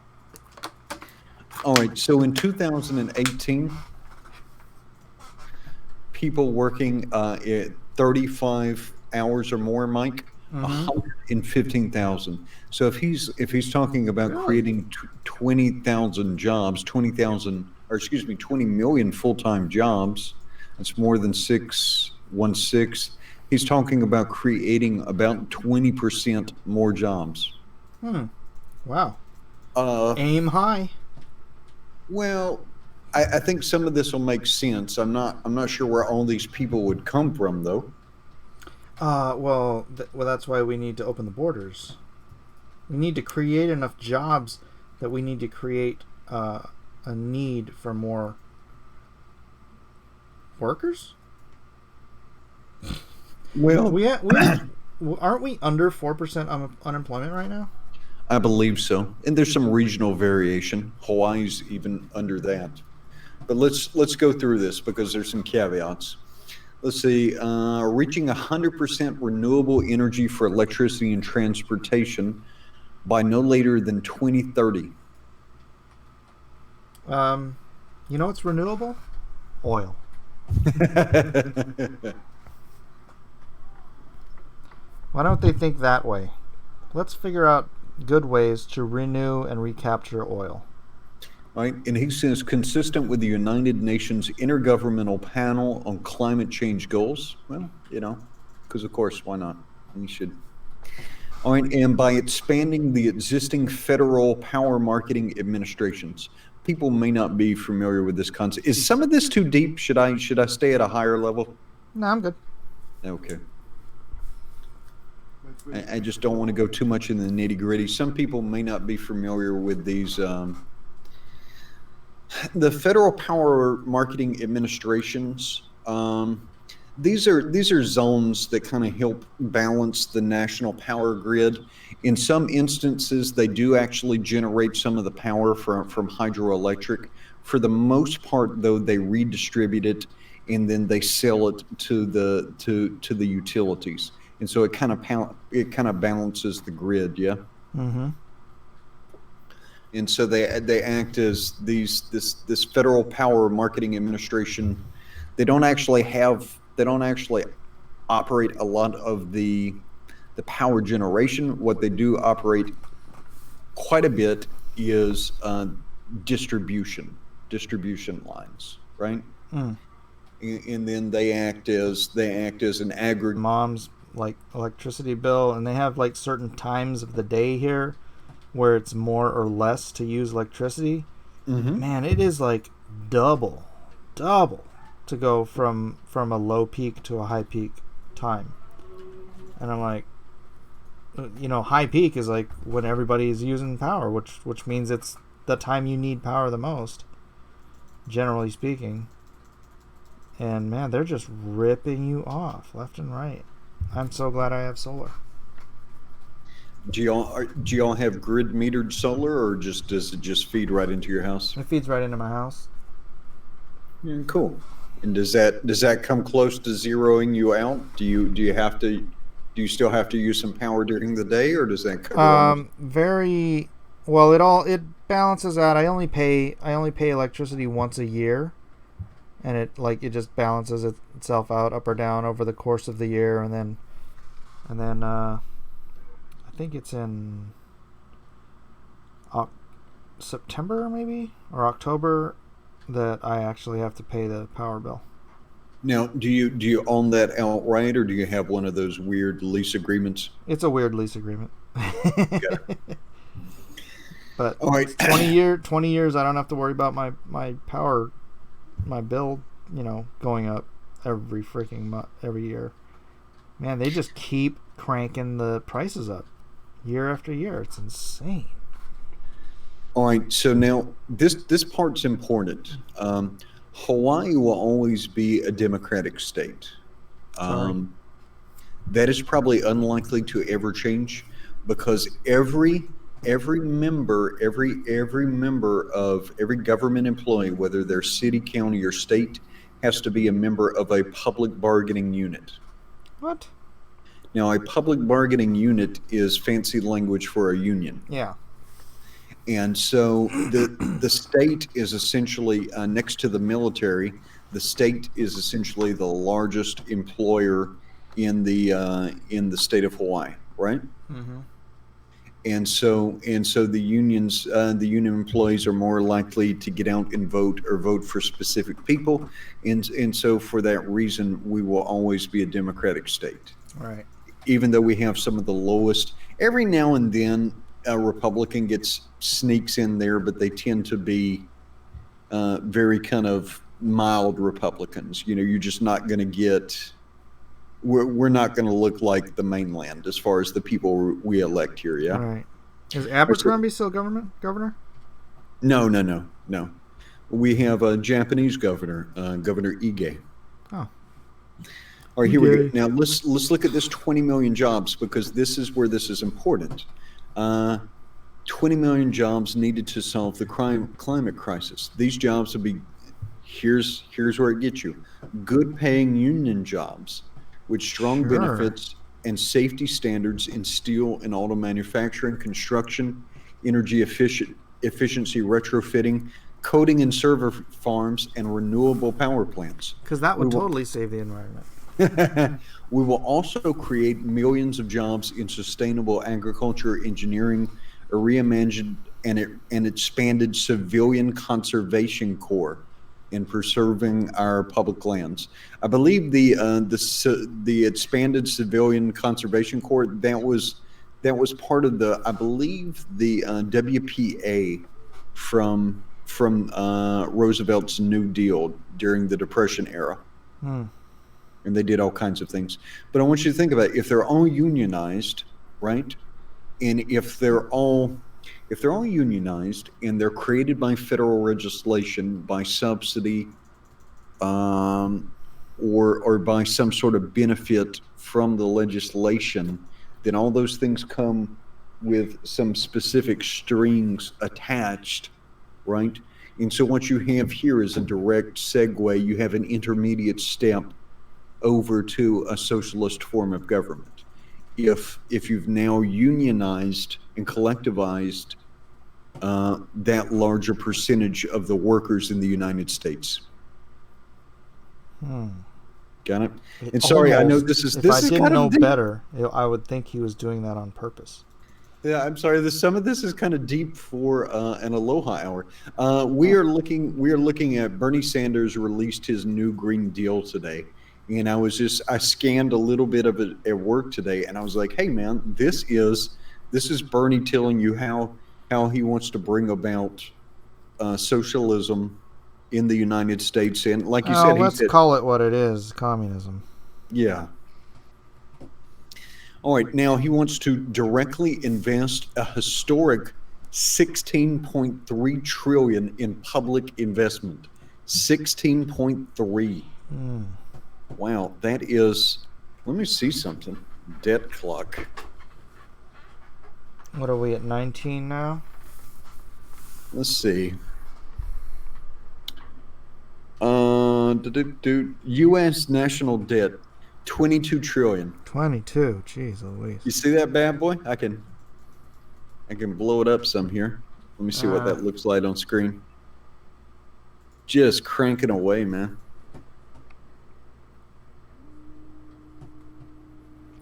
All right, so in 2018, people working at 35 hours or more, Mike, 115,000. So if he's talking about creating 20,000 jobs, 20 million full-time jobs, that's more than 616. He's talking about creating about 20% more jobs.
Wow. Aim high.
Well, I think some of this will make sense. I'm not sure where all these people would come from, though.
Well, that's why we need to open the borders. We need to create enough jobs that we need to create a need for more workers.
Well,
aren't we under 4% unemployment right now?
I believe so, and there's some regional variation. Hawaii's even under that. But let's go through this because there's some caveats. Let's see, reaching 100% renewable energy for electricity and transportation by no later than 2030.
You know what's renewable? Oil. Why don't they think that way? Let's figure out good ways to renew and recapture oil.
Right, and he says consistent with the United Nations Intergovernmental Panel on Climate Change Goals. Well, because of course, why not? We should. All right, and by expanding the existing federal power marketing administrations. People may not be familiar with this concept. Is some of this too deep? Should I stay at a higher level?
No, I'm good.
Okay. I just don't want to go too much in the nitty gritty. Some people may not be familiar with these. The Federal Power Marketing Administrations. These are zones that kind of help balance the national power grid. In some instances, they do actually generate some of the power from hydroelectric. For the most part, though, they redistribute it and then they sell it to the utilities. And so it kind of balances the grid, yeah.
Mm-hmm.
And so they act as this Federal Power Marketing Administration. They don't actually operate a lot of the power generation. What they do operate quite a bit is distribution lines, right? And then they act as an aggregate.
Mom's like electricity bill, and they have like certain times of the day here where it's more or less to use electricity. Man, it is like double to go from a low peak to a high peak time. And I'm like, high peak is like when everybody is using power, which means it's the time you need power the most, generally speaking. And man, they're just ripping you off left and right. I'm so glad I have solar.
Do y'all have grid metered solar, or does it just feed right into your house?
It feeds right into my house.
Yeah, cool. And does that come close to zeroing you out? Do you still have to use some power during the day, or does that cover?
Very well. It balances out. I only pay electricity once a year, and it just balances itself out up or down over the course of the year, and then I think it's in September maybe or October that I actually have to pay the power bill.
Now, do you own that outright, or do you have one of those weird lease agreements?
It's a weird lease agreement. But
All right.
20 years, I don't have to worry about my power, my bill, going up every freaking every year. Man, they just keep cranking the prices up year after year. It's insane.
All right, so now this part's important. Hawaii will always be a democratic state. That is probably unlikely to ever change because every member of every government employee, whether they're city, county, or state, has to be a member of a public bargaining unit.
What?
Now, a public bargaining unit is fancy language for a union.
Yeah.
And so the state is essentially next to the military. The state is essentially the largest employer in the state of Hawaii, right?
Mm-hmm.
And so the union employees are more likely to get out and vote or vote for specific people, and so for that reason, we will always be a democratic state.
Right.
Even though we have some of the lowest, every now and then a Republican sneaks in there, but they tend to be very kind of mild Republicans. You're just not going to get. We're not going to look like the mainland as far as the people we elect here. Yeah.
Right. Is Abercrombie still governor?
No. We have a Japanese governor, Governor Ige.
Oh.
All right, here we go. Now let's look at this 20 million jobs because this is where this is important. 20 million jobs needed to solve the climate crisis. These jobs will be, here's where it gets you. Good paying union jobs with strong benefits and safety standards in steel and auto manufacturing, construction, energy efficiency retrofitting, coating and server farms, and renewable power plants.
Because that would totally save the environment.
We will also create millions of jobs in sustainable agriculture, engineering, a reimagined and expanded civilian conservation corps in preserving our public lands. I believe the expanded civilian conservation corps that was part of the WPA from Roosevelt's New Deal during the Depression era. And they did all kinds of things. But I want you to think about it. If they're all unionized, right? And if they're all unionized and they're created by federal legislation, by subsidy, or by some sort of benefit from the legislation, then all those things come with some specific strings attached, right? And so what you have here is a direct segue. You have an intermediate step over to a socialist form of government. If you've now unionized and collectivized that larger percentage of the workers in the United States. Got it? And sorry, I know this is
If I didn't know
deep.
better, I would think he was doing that on purpose.
Yeah, I'm sorry. Some of this is kind of deep for an Aloha hour. We are looking at Bernie Sanders released his new Green Deal today. And I scanned a little bit of it at work today, and I was like, "Hey, man, this is Bernie telling you how he wants to bring about socialism in the United States." And like you said,
let's call it what it is: communism.
Yeah. All right. Now he wants to directly invest a historic $16.3 trillion in public investment. 16.3. Wow, that is, let me see something. Debt clock.
What are we at, 19 now?
Let's see. U.S. national debt, 22 trillion.
22, jeez Louise.
You see that bad boy? I can blow it up some here. Let me see what that looks like on screen. Just cranking away, man.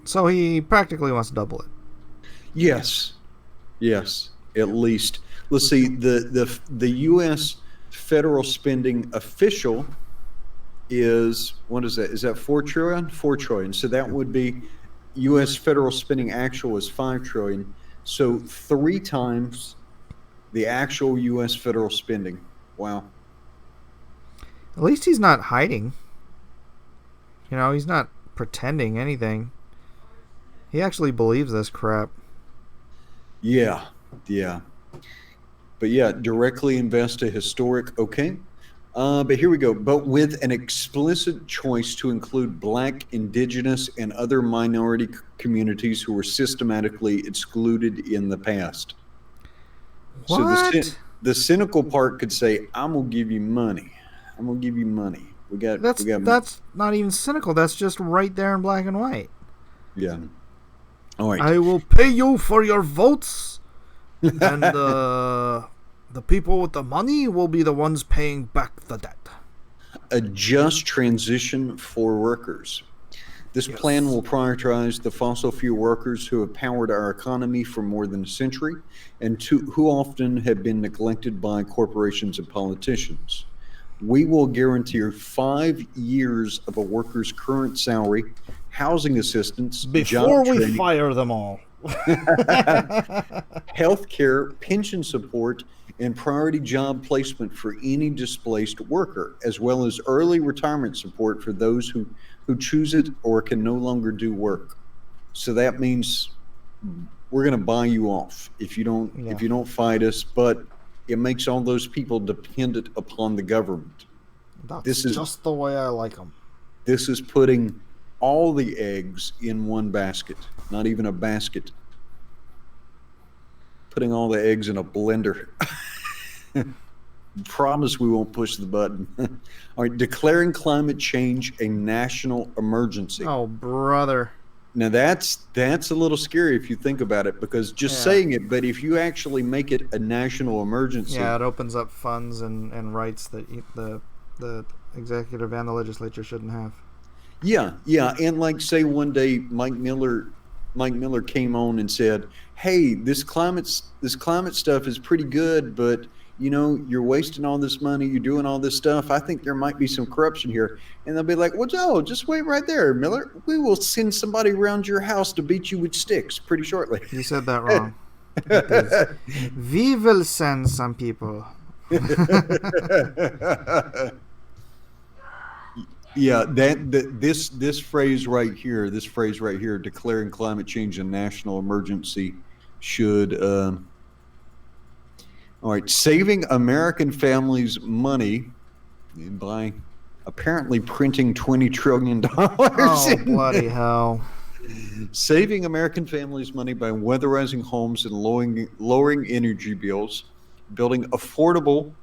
So he practically wants to double it.
Yes, at least. Let's see. The U.S. federal spending official is, what is that? Is that 4 trillion? 4 trillion. So that would be U.S. federal spending actual is 5 trillion. So 3 times The actual U.S. federal spending. Wow.
At least he's not hiding. You know, he's not pretending anything. He actually believes this crap.
Yeah. But yeah, directly invest a historic, okay. But here we go. But with an explicit choice to include Black, Indigenous, and other minority communities who were systematically excluded in the past.
What?
So the cynical part could say, "I'm gonna give you money. I'm gonna give you money. We got
That's not even cynical. That's just right there in black and white.
yeah. All right.
I will pay you for your votes, and the people with the money will be the ones paying back the debt.
A just transition for workers. This plan will prioritize the fossil fuel workers who have powered our economy for more than a century and who often have been neglected by corporations and politicians. We will guarantee 5 years of a worker's current salary, housing assistance,
Before
job
we
training,
fire them all.
health care, pension support, and priority job placement for any displaced worker, as well as early retirement support for those who choose it or can no longer do work. So that means we're going to buy you off if you don't fight us, but it makes all those people dependent upon the government.
This is just the way I like them.
This is putting all the eggs in one basket, not even a basket. Putting all the eggs in a blender. Promise we won't push the button. All right, declaring climate change a national emergency.
Oh, brother.
Now that's a little scary if you think about it, because just saying it, but if you actually make it a national emergency.
Yeah, it opens up funds and rights that the executive and the legislature shouldn't have.
Yeah, and like say one day Mike Miller came on and said, "Hey, this climate stuff is pretty good, but you know, you're wasting all this money, you're doing all this stuff. I think there might be some corruption here." And they'll be like, "Well, Joe, just wait right there, Miller. We will send somebody around your house to beat you with sticks pretty shortly."
You said that wrong. We will send some people.
Yeah, this phrase right here, declaring climate change a national emergency, should all right, saving American families money by apparently printing $20 trillion.
Oh, bloody hell.
Saving American families money by weatherizing homes and lowering energy bills, building affordable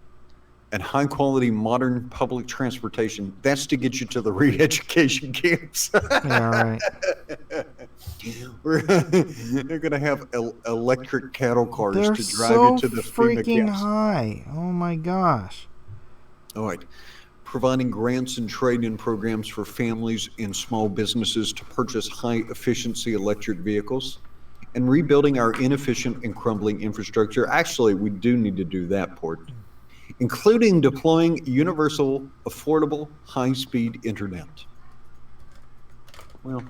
and high-quality modern public transportation. That's to get you to the re-education camps.
Yeah, right.
They're going to have electric cattle cars
They're
to drive
so
you to the FEMA
freaking
camps.
high. Oh, my gosh.
All right. Providing grants and trade-in programs for families and small businesses to purchase high-efficiency electric vehicles, and rebuilding our inefficient and crumbling infrastructure. Actually, we do need to do that part. Including deploying universal, affordable, high-speed internet. Well,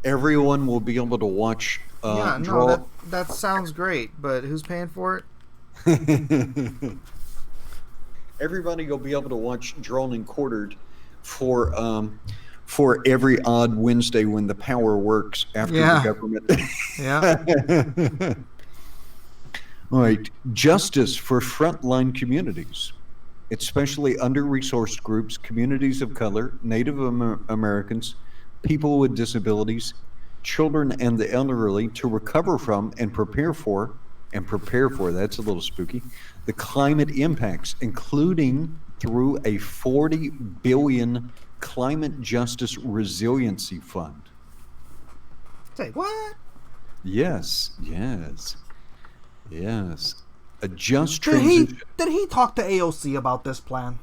everyone will be able to watch.
That sounds great, but who's paying for it?
Everybody will be able to watch Drawn and Quartered for every odd Wednesday when the power works after the government.
Yeah.
All right, justice for frontline communities, especially under-resourced groups, communities of color, Native Americans, people with disabilities, children and the elderly, to recover from and prepare for, that's a little spooky, the climate impacts, including through a $40 billion climate justice resiliency fund.
Say what?
Yes. A just transition.
Did he talk to AOC about this plan?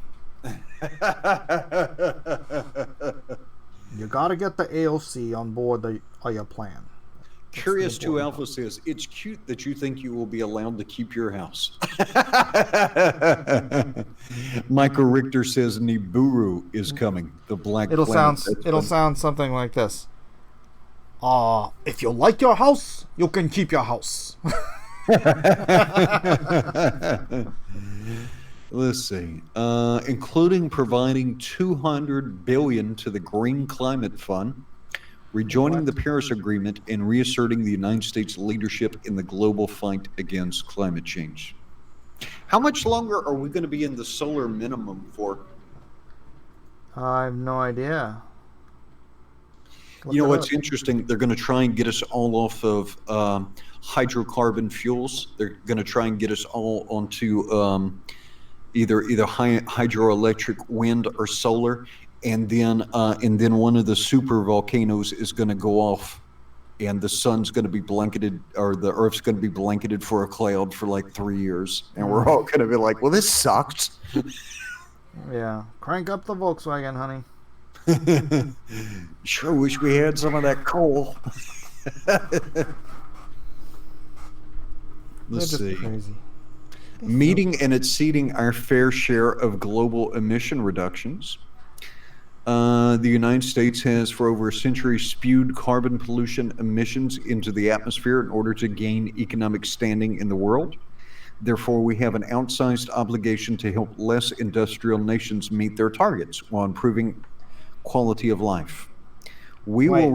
You gotta get the AOC on board your plan.
Curious 2 Alpha says, "It's cute that you think you will be allowed to keep your house." Michael Richter says Nibiru is coming. The black planet.
It'll sound something like this. If you like your house, you can keep your house.
Let's see. Including providing $200 billion to the Green Climate Fund, rejoining the Paris Agreement, and reasserting the United States leadership in the global fight against climate change. How much longer are we going to be in the solar minimum for?
I have no idea.
You know what's interesting? They're going to try and get us all off of hydrocarbon fuels. They're going to try and get us all onto either hydroelectric, wind, or solar, and then one of the super volcanoes is going to go off, and the sun's going to be blanketed, or the Earth's going to be blanketed for a cloud for like 3 years, and we're all going to be like, "Well, this sucks."
Yeah, crank up the Volkswagen, honey.
Sure wish we had some of that coal. Let's see.
Crazy.
Meeting and exceeding our fair share of global emission reductions. The United States has for over a century spewed carbon pollution emissions into the atmosphere in order to gain economic standing in the world. Therefore, we have an outsized obligation to help less industrial nations meet their targets while improving quality of life. We will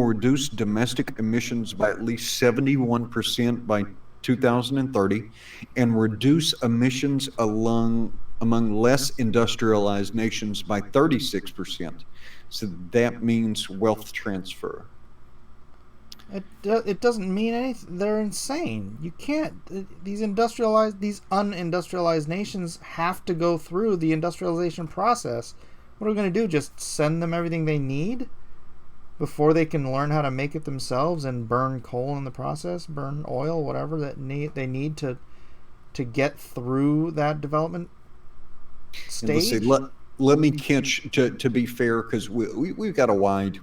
reduce domestic emissions by at least 71% by 2030 and reduce emissions among less industrialized nations by 36%. So that means wealth transfer.
It doesn't mean anything. They're insane. You can't. These unindustrialized nations have to go through the industrialization process. What are we going to do? Just send them everything they need before they can learn how to make it themselves and burn coal in the process, burn oil, whatever they need to get through that development stage?
Let me catch to be fair, because we've got a wide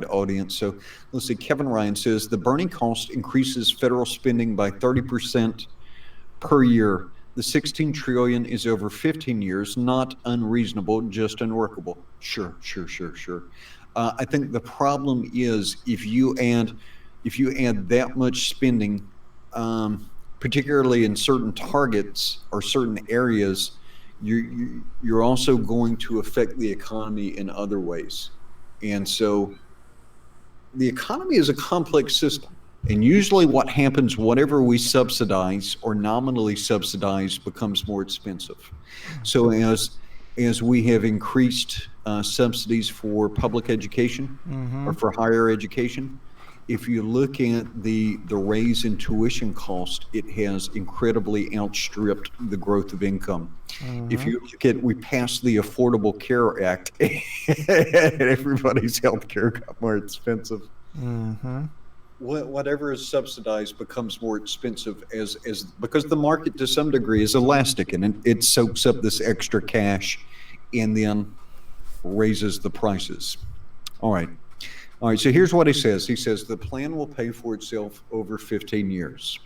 audience. So let's see. Kevin Ryan says the burning cost increases federal spending by 30% per year. The 16 trillion is over 15 years, not unreasonable, just unworkable. Sure. I think the problem is if you add that much spending, particularly in certain targets or certain areas, you're also going to affect the economy in other ways. And so the economy is a complex system. And usually what happens, whatever we subsidize or nominally subsidize becomes more expensive. So as we have increased subsidies for public education or for higher education, if you look at the raise in tuition cost, it has incredibly outstripped the growth of income. If you look at, we passed the Affordable Care Act, and everybody's health care got more expensive. Whatever is subsidized becomes more expensive because the market to some degree is elastic, and it soaks up this extra cash and then raises the prices. All right, so here's what he says. He says the plan will pay for itself over 15 years.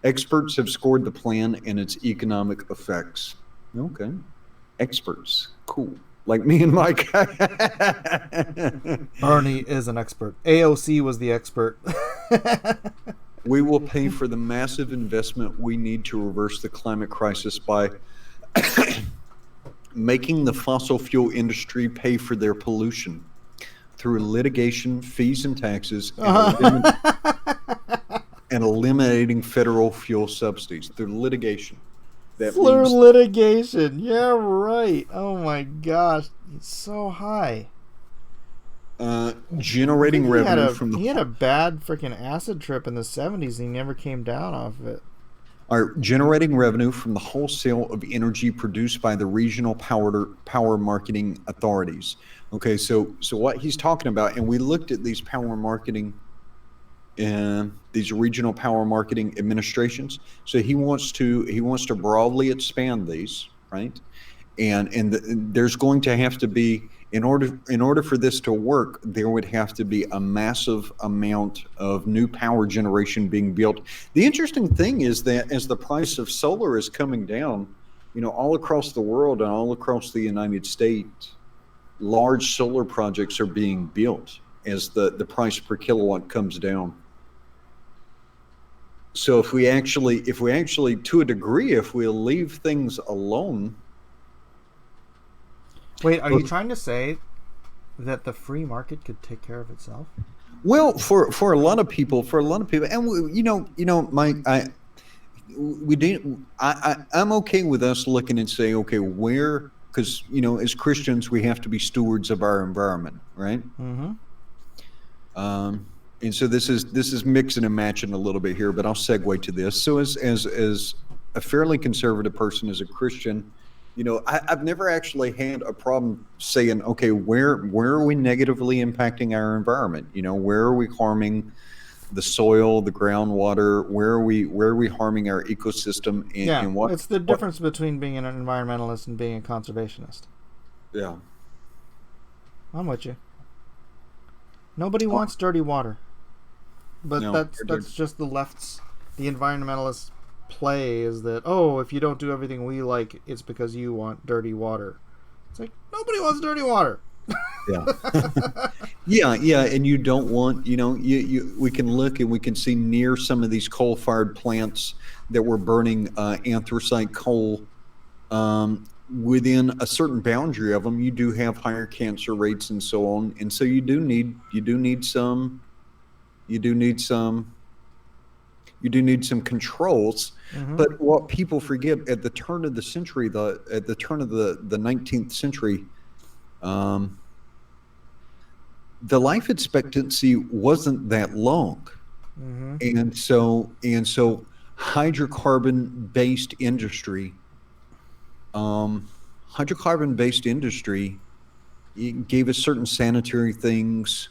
Experts have scored the plan and its economic effects. Okay, experts, cool. Like me and Mike.
Bernie is an expert. AOC was the expert.
We will pay for the massive investment we need to reverse the climate crisis by making the fossil fuel industry pay for their pollution through litigation, fees, and taxes, and eliminating federal fuel subsidies through litigation.
Litigation. Yeah, right. Oh my gosh. It's so high.
Generating revenue from
he had a bad freaking acid trip in the 70s and he never came down off of it.
Generating revenue from the wholesale of energy produced by the regional power marketing authorities. Okay, so what he's talking about, and we looked at these power marketing these regional power marketing administrations. So he wants to broadly expand these, right? And there's going to have to be, in order for this to work, there would have to be a massive amount of new power generation being built. The interesting thing is that as the price of solar is coming down, all across the world and all across the United States, large solar projects are being built as the price per kilowatt comes down. So if we actually, to a degree, if we leave things alone,
Wait, are you
Look-
trying to say that the free market could take care of itself?
well, for a lot of people, and Mike, I'm okay with us looking and saying, okay, where, because as Christians, we have to be stewards of our environment, right?
Mm-hmm.
And so this is mixing and matching a little bit here, but I'll segue to this. So as a fairly conservative person, as a Christian, I've never actually had a problem saying, okay, where are we negatively impacting our environment? Where are we harming the soil, the groundwater? Where are we harming our ecosystem? And what?
It's the difference between being an environmentalist and being a conservationist.
Yeah.
I'm with you. Nobody wants dirty water, but
No,
that's just the left's, the environmentalists' play is that, oh, if you don't do everything we like, it's because you want dirty water. It's like, nobody wants dirty water.
Yeah. yeah, and you don't want, we can look and we can see near some of these coal-fired plants that were burning anthracite coal. Within a certain boundary of them, you do have higher cancer rates and so on, and so you do need some controls.
Mhm.
But what people forget, at the turn of the century, at the turn of the 19th century, the life expectancy wasn't that long.
Mm-hmm.
And so hydrocarbon-based industry it gave us certain sanitary things,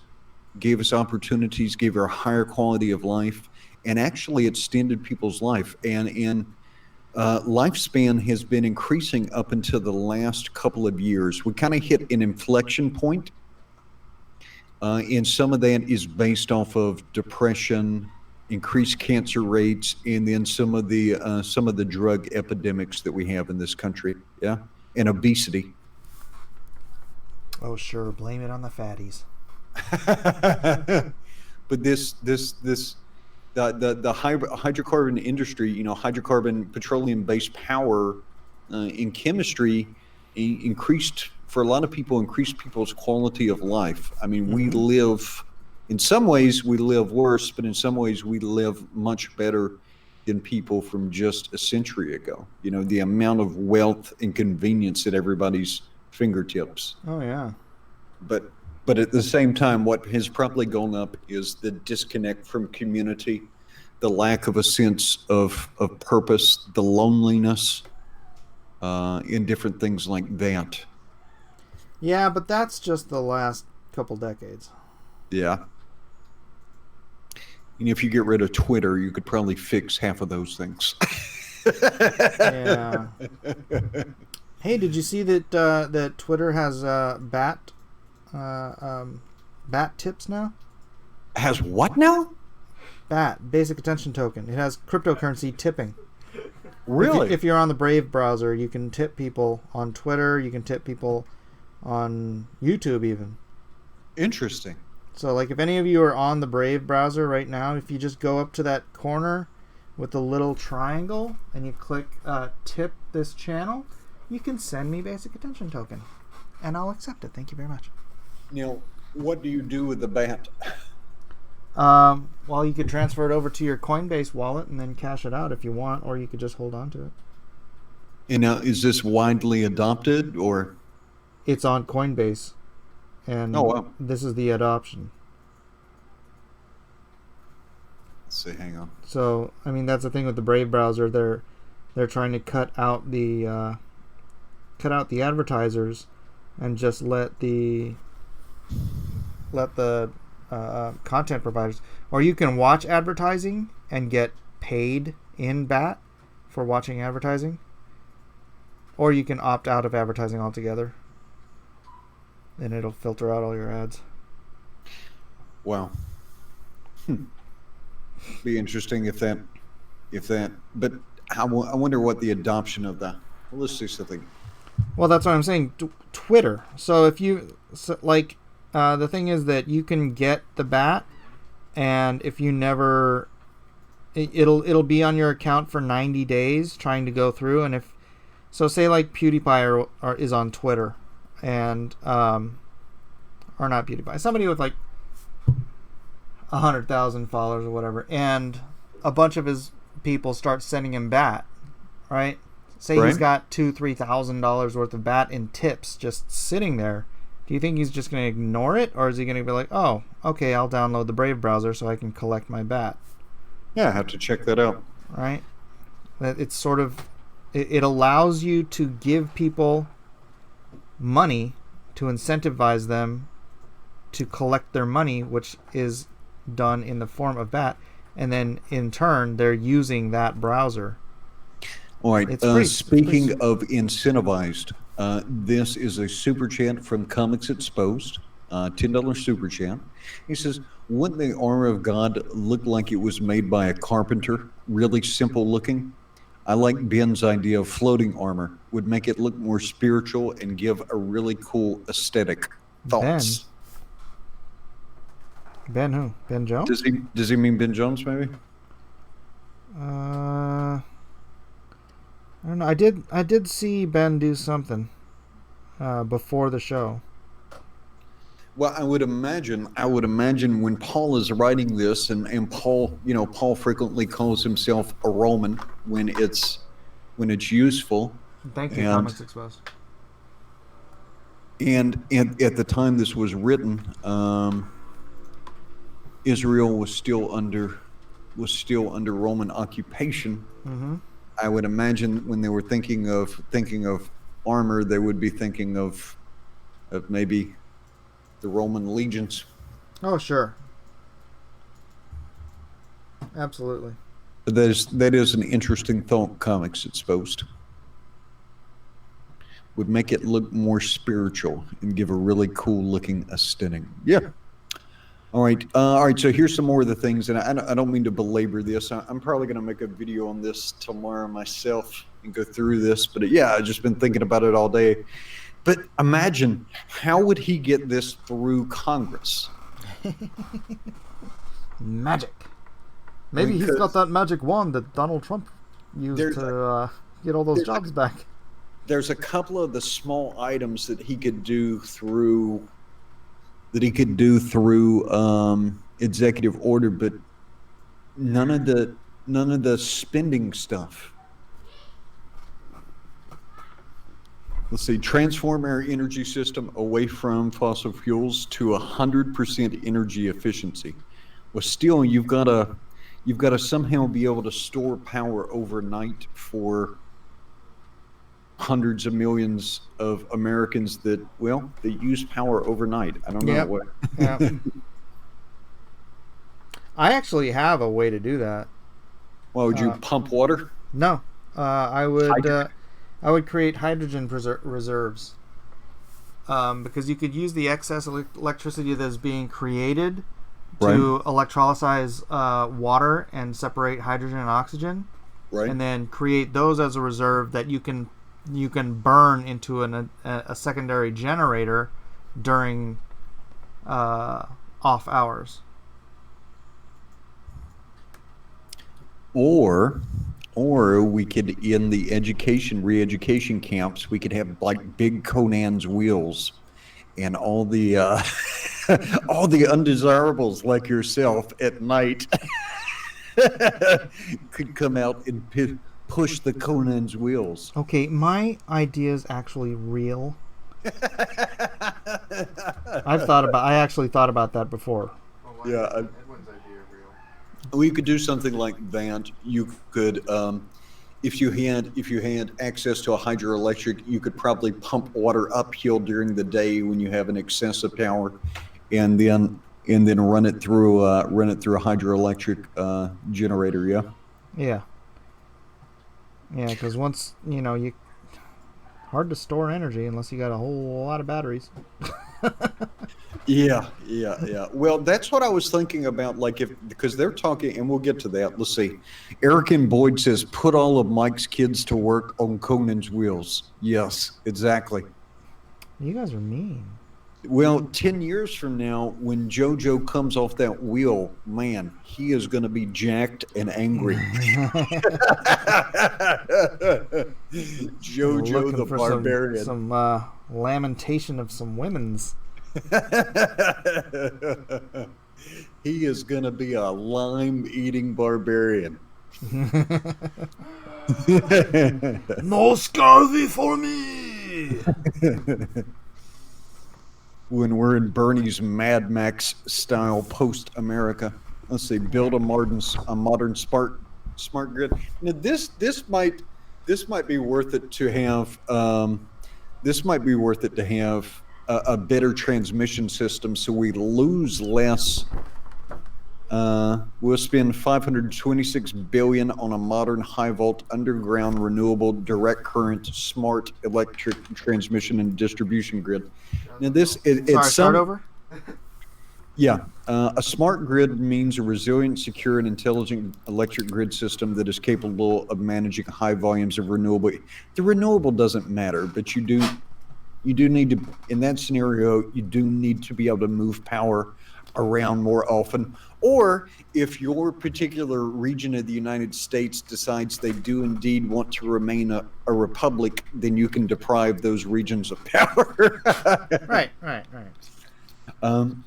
gave us opportunities, gave our higher quality of life, and actually extended people's life. And lifespan has been increasing up until the last couple of years. We kind of hit an inflection point, and some of that is based off of depression, increased cancer rates, and then some of the drug epidemics that we have in this country. Yeah, and obesity.
Oh, sure. Blame it on the fatties.
But the hydrocarbon industry, hydrocarbon petroleum-based power in chemistry increased people's quality of life. I mean, we live, in some ways we live worse, but in some ways we live much better than people from just a century ago. The amount of wealth and convenience at everybody's fingertips.
Oh, yeah.
But at the same time, what has probably gone up is the disconnect from community, the lack of a sense of purpose, the loneliness, and different things like that.
Yeah, but that's just the last couple decades.
Yeah. And if you get rid of Twitter, you could probably fix half of those things.
Yeah. Hey, did you see that that Twitter has bat tips now?
Has what now?
BAT, basic attention token. It has cryptocurrency tipping.
Really?
If you're on the Brave browser, you can tip people on Twitter. You can tip people on YouTube even.
Interesting.
So, like, if any of you are on the Brave browser right now, if you just go up to that corner with the little triangle and you click tip this channel, you can send me basic attention token. And I'll accept it. Thank you very much.
What do you do with the bat?
Well, you could transfer it over to your Coinbase wallet and then cash it out if you want, or you could just hold on to it.
And now, is this widely adopted, or?
It's on Coinbase, and
Oh, wow.
This is the adoption.
Let's see, hang on.
So, I mean, that's the thing with the Brave browser. They're trying to cut out the advertisers and just let the content providers, or you can watch advertising and get paid in BAT for watching advertising, or you can opt out of advertising altogether, and it'll filter out all your ads.
Wow. Be interesting if that, but I wonder what the adoption of that. Well, let's see something.
Well, that's what I'm saying. Twitter. So if you the thing is that you can get the BAT, and if you never it'll be on your account for 90 days trying to go through, and if so, say like PewDiePie is on Twitter, and or not PewDiePie, somebody with like 100,000 followers or whatever, and a bunch of his people start sending him bat, right? Say he's got $2,000-$3,000 worth of bat in tips just sitting there. Do you think he's just going to ignore it, or is he going to be like, oh, okay, I'll download the Brave browser so I can collect my bat?
Yeah, I have to check that out.
Right? It's sort of, it allows you to give people money to incentivize them to collect their money, which is done in the form of bat, and then in turn they're using that browser.
All right. Speaking of incentivized, this is a super chat from Comics Exposed, $10 super chat. He says, "Wouldn't the armor of God look like it was made by a carpenter? Really simple looking. I like Ben's idea of floating armor. Would make it look more spiritual and give a really cool aesthetic." Thoughts?
Ben who? Ben Jones?
Does he mean Ben Jones? Maybe.
I don't know. I did see Ben do something before the show.
Well, I would imagine when Paul is writing this, and Paul, Paul frequently calls himself a Roman when it's useful.
Thank you, Comics Exposed.
And at the time this was written, Israel was still under Roman occupation.
Mm-hmm.
I would imagine when they were thinking of armor, they would be thinking of maybe the Roman legions.
Oh, sure. Absolutely.
That is an interesting thought. Comics Exposed would make it look more spiritual and give a really cool looking aesthetic. Yeah. All right. So here's some more of the things, and I don't mean to belabor this. I'm probably going to make a video on this tomorrow myself and go through this. But yeah, I've just been thinking about it all day. But imagine, how would he get this through Congress?
Magic. Maybe he's got that magic wand that Donald Trump used to get all those jobs back.
There's a couple of the small items that he could do through executive order, but none of the spending stuff. Let's see, transform our energy system away from fossil fuels to 100% energy efficiency. Well, still, you've got to somehow be able to store power overnight for hundreds of millions of Americans that use power overnight. I don't know what.
Yeah. I actually have a way to do that.
Well, would you pump water?
No, I would create hydrogen reserves, because you could use the excess electricity that's being created to electrolyze water and separate hydrogen and oxygen, and then create those as a reserve that you can burn into a secondary generator during off hours.
Or we could, in the re-education camps, we could have like big Conan's wheels, and all the all the undesirables like yourself at night could come out and push the Conan's wheels.
Okay, my idea is actually real. I actually thought about that before.
Yeah.
Edwin's idea real.
Well, you could do something like that. You could, if you had access to a hydroelectric, you could probably pump water uphill during the day when you have an excess of power, and then run it through a hydroelectric generator. Yeah.
Yeah. Yeah, because once you hard to store energy unless you got a whole lot of batteries.
Yeah. Well, that's what I was thinking about. Like, because they're talking, and we'll get to that. Let's see. Eric and Boyd says, put all of Mike's kids to work on Conan's wheels. Yes, exactly.
You guys are mean.
Well, 10 years from now, when JoJo comes off that wheel, man, he is going to be jacked and angry. JoJo
Looking
the
for
Barbarian.
some lamentation of some women's.
He is going to be a lime-eating barbarian.
No scurvy for me.
When we're in Bernie's Mad Max style post-America, let's see, build a modern smart grid. Now this might be worth it to have. This might be worth it to have a better transmission system, so we lose less. We'll spend $526 billion on a modern high-volt underground renewable direct current smart electric transmission and distribution grid. Now
Start over.
Yeah, a smart grid means a resilient, secure, and intelligent electric grid system that is capable of managing high volumes of renewable. The renewable doesn't matter, but you do need to, in that scenario, you do need to be able to move power around more often. Or if your particular region of the United States decides they do indeed want to remain a republic, then you can deprive those regions of power.
Right.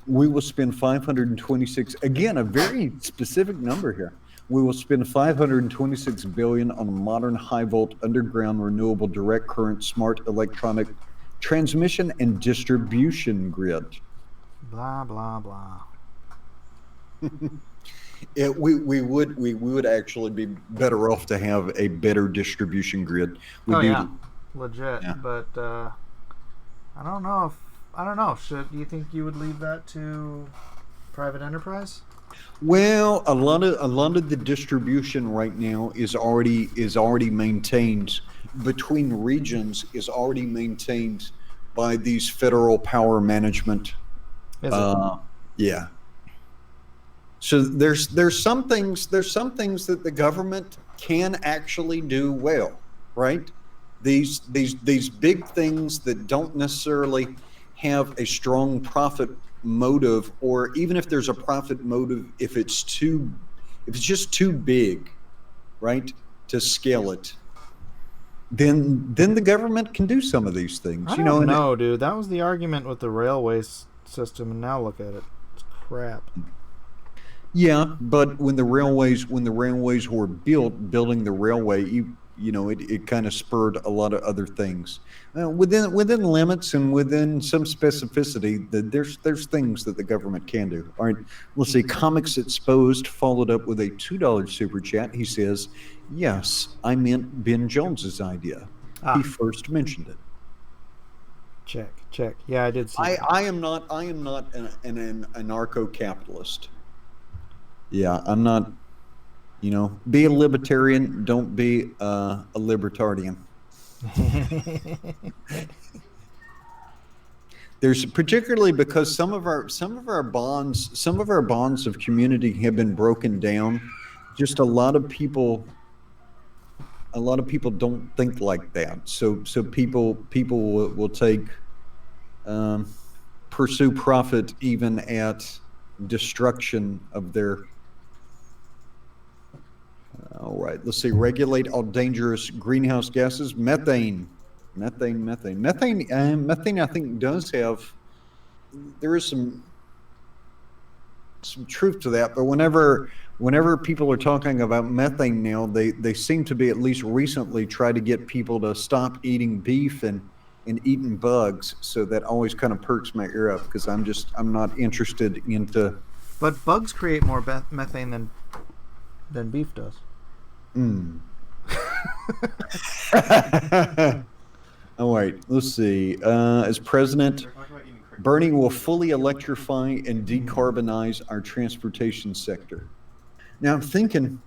We will spend 526, again, a very specific number here. We will spend $526 billion on a modern high-volt underground renewable direct current smart electronic transmission and distribution grid.
Blah blah blah.
We would actually be better off to have a better distribution grid.
Yeah, legit.
Yeah.
But I don't know. Do you think you would leave that to private enterprise?
Well, a lot of the distribution right now is already maintained between regions, is already maintained by these federal power management.
Is it?
Yeah. So there's some things that the government can actually do well, right? These big things that don't necessarily have a strong profit motive, or even if there's a profit motive, if it's just too big, right, to scale it, then the government can do some of these things.
I don't know, dude. That was the argument with the railways system, and now look at it. It's crap.
Yeah, but when the railways were building the railway, it kind of spurred a lot of other things within limits and within some specificity. There's things that the government can do. All right, let's see. Comics Exposed followed up with a $2 super chat. He says, "Yes, I meant Ben Jones's idea. He first mentioned it."
Check. Yeah, I did see.
I am not an anarcho-capitalist. Yeah, I'm not. Be a libertarian. Don't be a libertarian. There's particularly because some of our bonds of community have been broken down. Just a lot of people don't think like that. So people will take pursue profit even at destruction of their. All right, let's see. Regulate all dangerous greenhouse gases. Methane. I think does have. There is some truth to that, but whenever people are talking about methane now, they seem to be, at least recently, try to get people to stop eating beef and eating bugs. So that always kind of perks my ear up, because I'm not interested into.
But bugs create more methane than beef does.
All right, let's see. As president, Bernie will fully electrify and decarbonize our transportation sector. Now I'm thinking,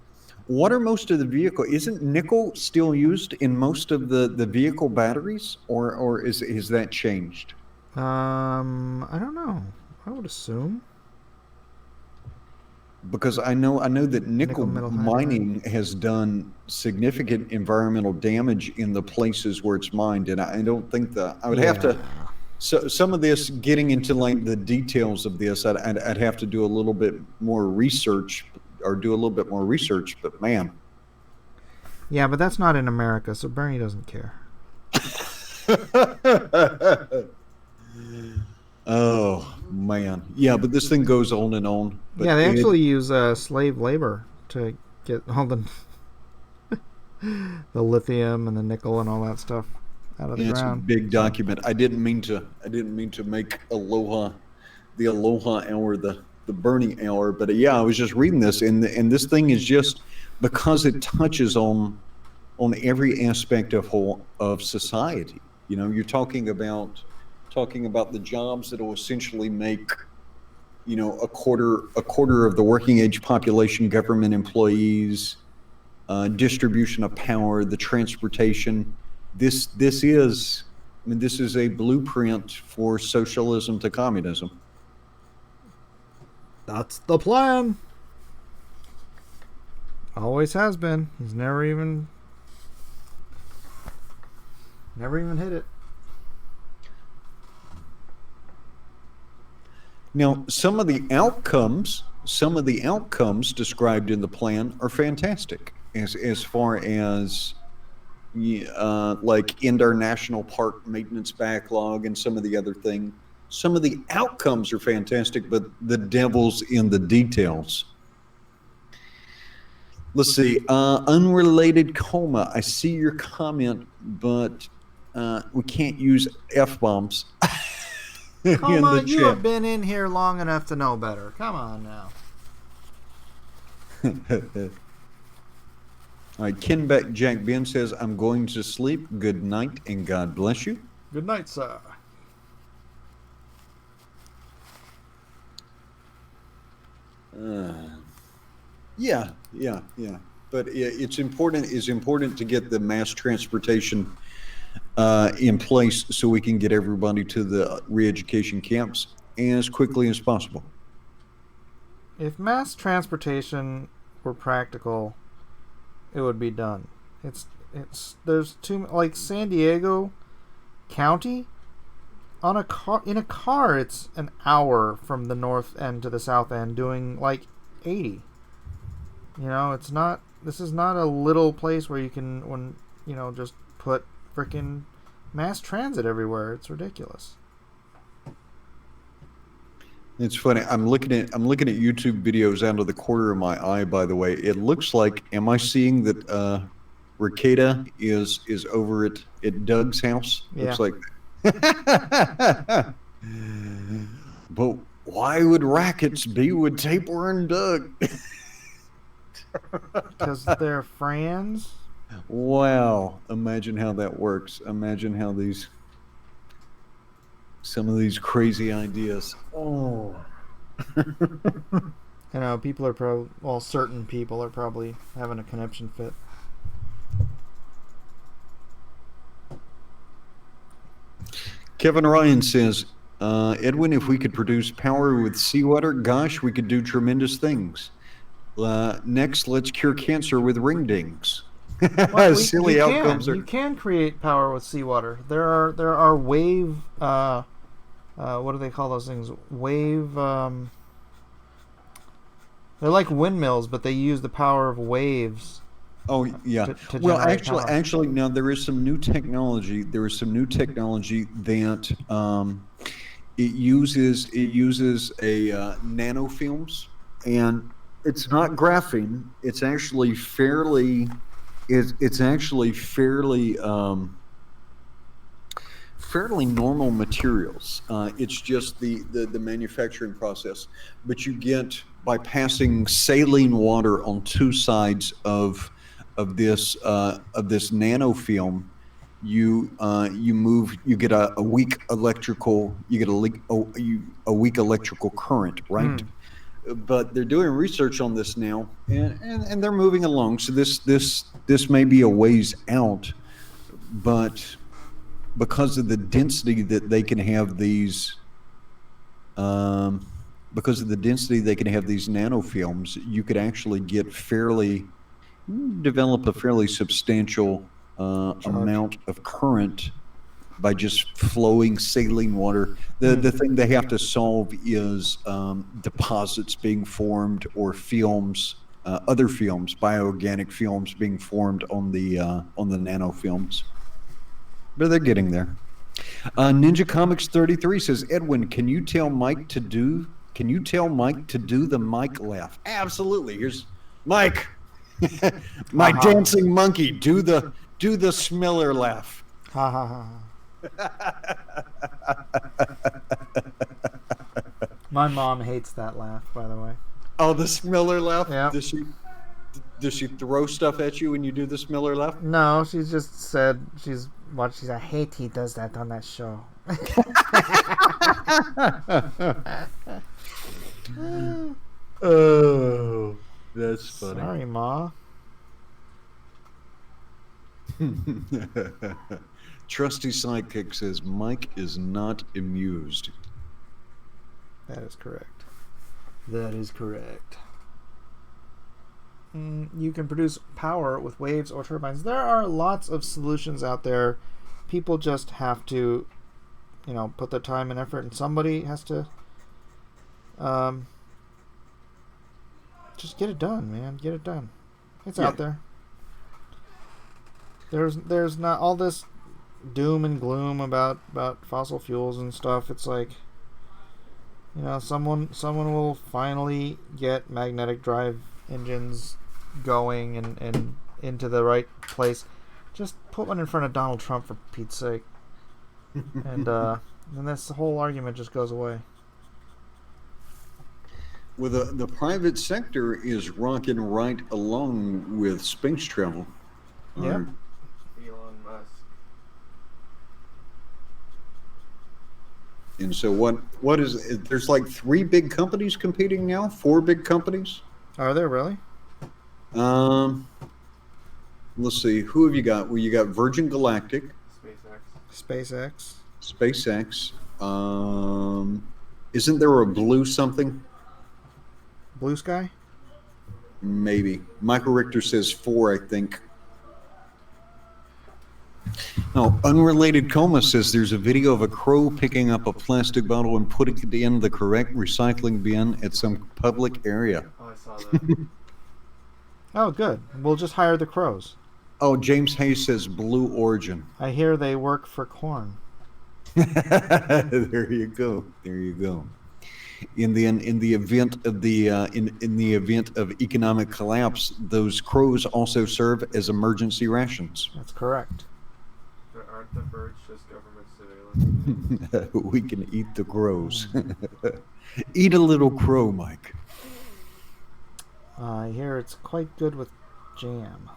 what are most of the vehicle? Isn't nickel still used in most of the vehicle batteries, or is that changed?
I don't know. I would assume.
Because I know that nickel
metal
mining has done significant environmental damage in the places where it's mined, and I don't think I would have to. So some of this, getting into like the details of this, I'd have to do a little bit more research, or do a little bit more research. But man,
Yeah, but that's not in America, so Bernie doesn't care.
oh man, yeah. But this thing goes on and on. But
Yeah, they actually use slave labor to get all the the lithium and the nickel and all that stuff out of the
it's a
ground.
big document. I didn't mean to make Aloha, the Aloha hour, the Bernie hour. But yeah, I was just reading this, and this thing is just because it touches on every aspect of society. You know, you're talking about the jobs that will essentially make, you know, a quarter of the working age population government employees, distribution of power, the transportation. This is, I mean, this is a blueprint for socialism to communism.
That's the plan. Always has been. He's never even hit it.
Now, some of the outcomes described in the plan are fantastic, as far as like end our national park maintenance backlog and some of the other thing. Some of the outcomes are fantastic, but the devil's in the details. Let's see. Unrelated coma. I see your comment, but we can't use F-bombs.
Coma, you have been in here long enough to know better. Come on now.
All right, Ken Beck Jack Ben says, I'm going to sleep. Good night and God bless you.
Good night, sir.
Yeah. But it's important to get the mass transportation in place so we can get everybody to the re-education camps as quickly as possible.
If mass transportation were practical, it would be done. There's too, like San Diego County, in a car it's an hour from the north end to the south end doing like 80. You know, this is not a little place where you can just put freaking mass transit everywhere. It's ridiculous.
It's funny. I'm looking at YouTube videos out of the corner of my eye. By the way, it looks like. Am I seeing that? Ricada is over at Doug's house.
Yeah.
Looks like. But why would Rackets be with Taper and Doug?
Because they're friends.
Wow! Imagine how that works. Imagine how some of these crazy ideas. Oh.
You know, certain people are probably having a conniption fit.
Kevin Ryan says, Edwin, if we could produce power with seawater, gosh, we could do tremendous things. Next, let's cure cancer with ringdings. Silly outcomes
You can create power with seawater. There are wave. What do they call those things? Wave. They're like windmills, but they use the power of waves.
Oh yeah.
To
Well,
generate power.
actually, now there is some new technology. There is some new technology that it uses a nanofilms, and it's not graphene. It's actually fairly normal materials. It's just the manufacturing process. But you get, by passing saline water on two sides of this nanofilm, you get a weak electrical current, right? But they're doing research on this now, and they're moving along. So this may be a ways out, but because of the density that they can have these, nanofilms, you could actually develop a fairly substantial amount of current by just flowing saline water. The thing they have to solve is deposits being formed or films, other films, bioorganic films being formed on the nanofilms. But they're getting there. Ninja Comics 33 says, Edwin, can you tell Mike to do the Mike laugh? Absolutely. Here's Mike. My dancing monkey. Do the Smiller laugh.
Ha ha ha. My mom hates that laugh, by the way.
Oh, the Smiller laugh?
Yeah.
Does she throw stuff at you when you do the Smiller laugh?
No, she just said she's I hate he does that on that show.
Oh, that's funny.
Sorry, Ma.
Trusty Sidekick says Mike is not amused.
That is correct. That is correct. You can produce power with waves or turbines. There are lots of solutions out there. People just have to, put their time and effort, and somebody has to just get it done, man. Get it done. It's out there. There's not all this doom and gloom about fossil fuels and stuff. It's like, someone will finally get magnetic drive engines going and into the right place. Just put one in front of Donald Trump, for Pete's sake. And then this whole argument just goes away.
Well, the private sector is rocking right along with space travel.
Yeah.
Elon Musk.
And so what is there's like 3 big companies competing now? 4 big companies?
Are there really?
Let's see. Who have you got? Well, you got Virgin Galactic,
SpaceX.
SpaceX. Isn't there a Blue something?
Blue Sky?
Maybe. Michael Richter says 4, I think. No, Unrelated Coma says there's a video of a crow picking up a plastic bottle and putting it in the correct recycling bin at some public area.
Oh, I saw that.
Oh, good. We'll just hire the crows.
Oh, James Hayes says Blue Origin.
I hear they work for corn.
There you go. There you go. In the event of in the event of economic collapse, those crows also serve as emergency rations.
That's correct.
But aren't the birds just government surveillance?
We can eat the crows. Eat a little crow, Mike.
I hear it's quite good with jam.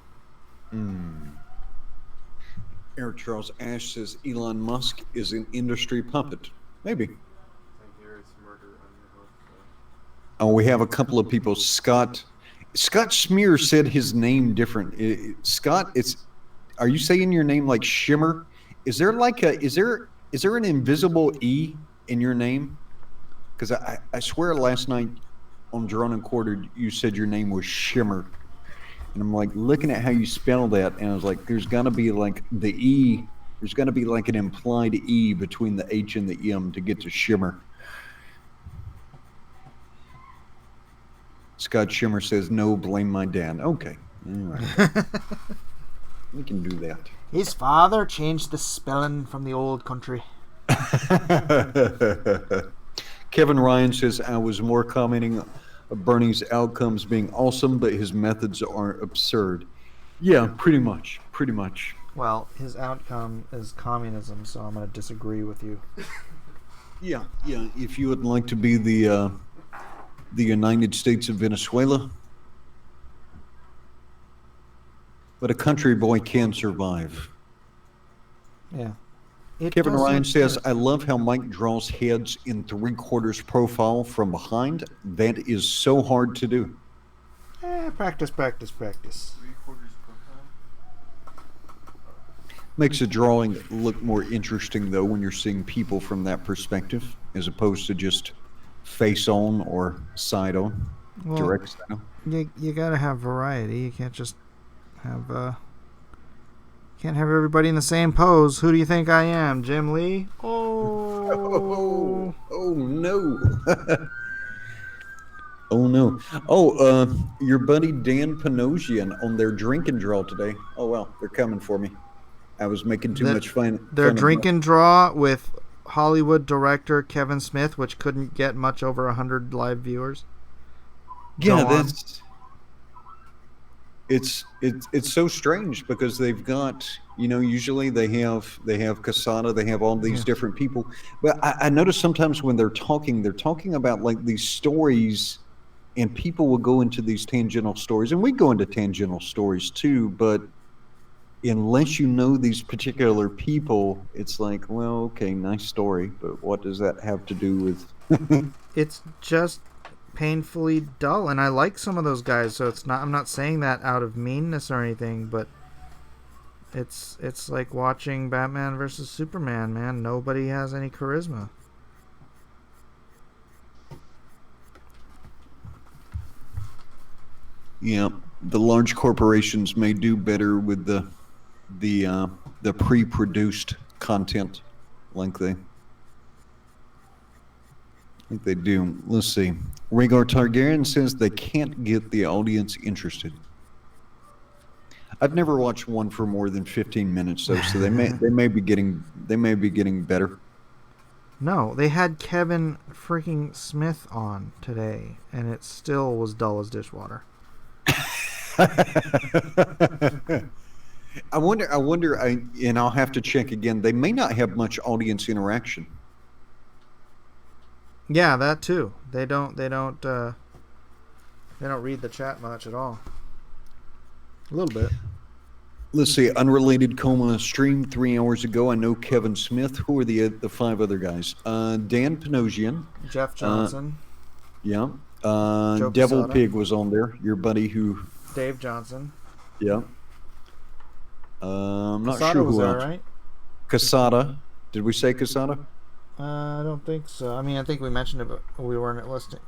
Eric Charles Ash says Elon Musk is an industry puppet. Maybe.
I hear it's murder on your hook.
Oh, we have a couple of people. Scott Smear said his name different. Scott, are you saying your name like Shimmer? Is there an invisible E in your name? Because I swear last night on Drawn and Quartered you said your name was Shimmer. And I'm like looking at how you spell that, and I was like, there's got to be like the E, there's got to be like an implied E between the H and the M to get to Shimmer. Scott Shimmer says, no, blame my dad. Okay. All right. We can do that.
His father changed the spelling from the old country.
Kevin Ryan says, I was more commenting of Bernie's outcomes being awesome, but his methods are absurd. Yeah, pretty much.
Well, his outcome is communism, so I'm going to disagree with you.
Yeah. If you would like to be the United States of Venezuela, but a country boy can survive.
Yeah.
Kevin Ryan says, I love how Mike draws heads in 3/4 profile from behind. That is so hard to do.
Practice.
3/4 profile?
Makes a drawing look more interesting, though, when you're seeing people from that perspective, as opposed to just face on or side on, direct side on.
You got to have variety. You can't just have Can't have everybody in the same pose. Who do you think I am? Jim Lee? Oh.
Oh no. Oh no. Oh, your buddy Dan Panosian on their drink and draw today. Oh well, they're coming for me. I was making too much fun.
Their
fun
drink
of
and draw with Hollywood director Kevin Smith, which couldn't get much over 100 live viewers.
Yeah,
Go on.
that's it's so strange because they've got, usually they have Casada, they have all these different people, but I notice sometimes when they're talking about like these stories, and people will go into these tangential stories, and we go into tangential stories too, but unless you know these particular people, it's like, well, okay, nice story, but what does that have to do with
It's just painfully dull, and I like some of those guys, so I'm not saying that out of meanness or anything, but it's like watching Batman versus Superman, man. Nobody has any charisma.
Yeah, the large corporations may do better with the pre-produced content, like they do. Let's see. Rhaegar Targaryen says they can't get the audience interested. I've never watched one for more than 15 minutes though, so they may be getting better.
No, they had Kevin freaking Smith on today, and it still was dull as dishwater.
I wonder, and I'll have to check again. They may not have much audience interaction.
Yeah, that too. They don't read the chat much at all. A little bit.
Let's see. Unrelated coma streamed 3 hours ago. I know Kevin Smith. Who are the 5 other guys? Dan Panosian.
Jeff Johnson.
Yeah.
Joe
Devil
Quesada.
Pig was on there. Your buddy who.
Dave Johnson.
Yeah. I'm not
Quesada
sure
was
who
there,
else.
right?
Casada. Did we say Casada?
I don't think so. I mean, I think we mentioned it, but we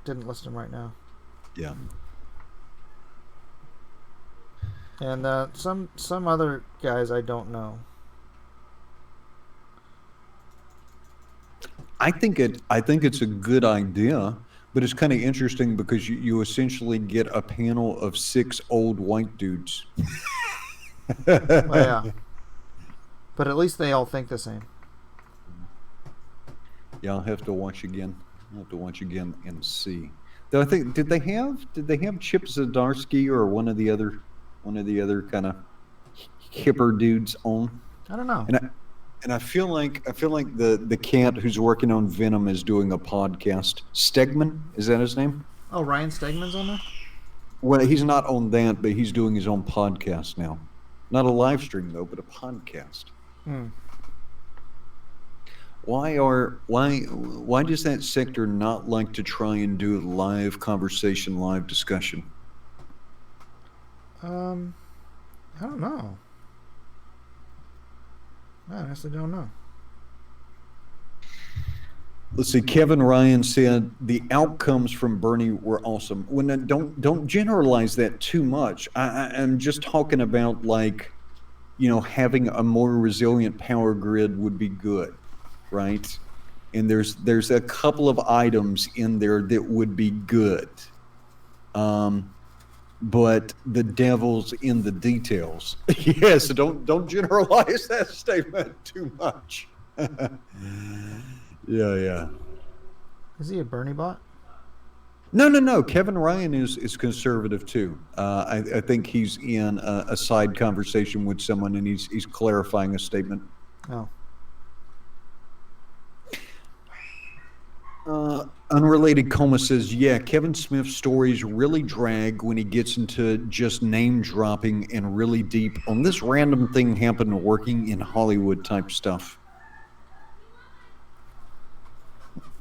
didn't list him right now.
Yeah.
And some other guys I don't know.
I think it's a good idea, but it's kind of interesting because you essentially get a panel of 6 old white dudes.
Well, yeah. But at least they all think the same.
Yeah, I'll have to watch again. And see. Though I think did they have Chip Zdarsky or one of the other kind of hipper dudes on?
I don't know.
And I feel like the cat who's working on Venom is doing a podcast. Stegman, is that his name?
Oh, Ryan Stegman's on there?
Well, he's not on that, but he's doing his own podcast now. Not a live stream though, but a podcast. Why does that sector not like to try and do live conversation, live discussion?
I don't know. I honestly don't know.
Let's see. Kevin Ryan said the outcomes from Bernie were awesome. Don't generalize that too much. I'm just talking about having a more resilient power grid would be good, right? And there's a couple of items in there that would be good. But the devil's in the details. Yes, don't generalize that statement too much. Yeah.
Is he a Bernie bot?
No. Kevin Ryan is conservative too. I think he's in a side conversation with someone, and he's clarifying a statement.
Oh.
Unrelated Coma says, yeah, Kevin Smith's stories really drag when he gets into just name dropping and really deep on this random thing happened working in Hollywood type stuff.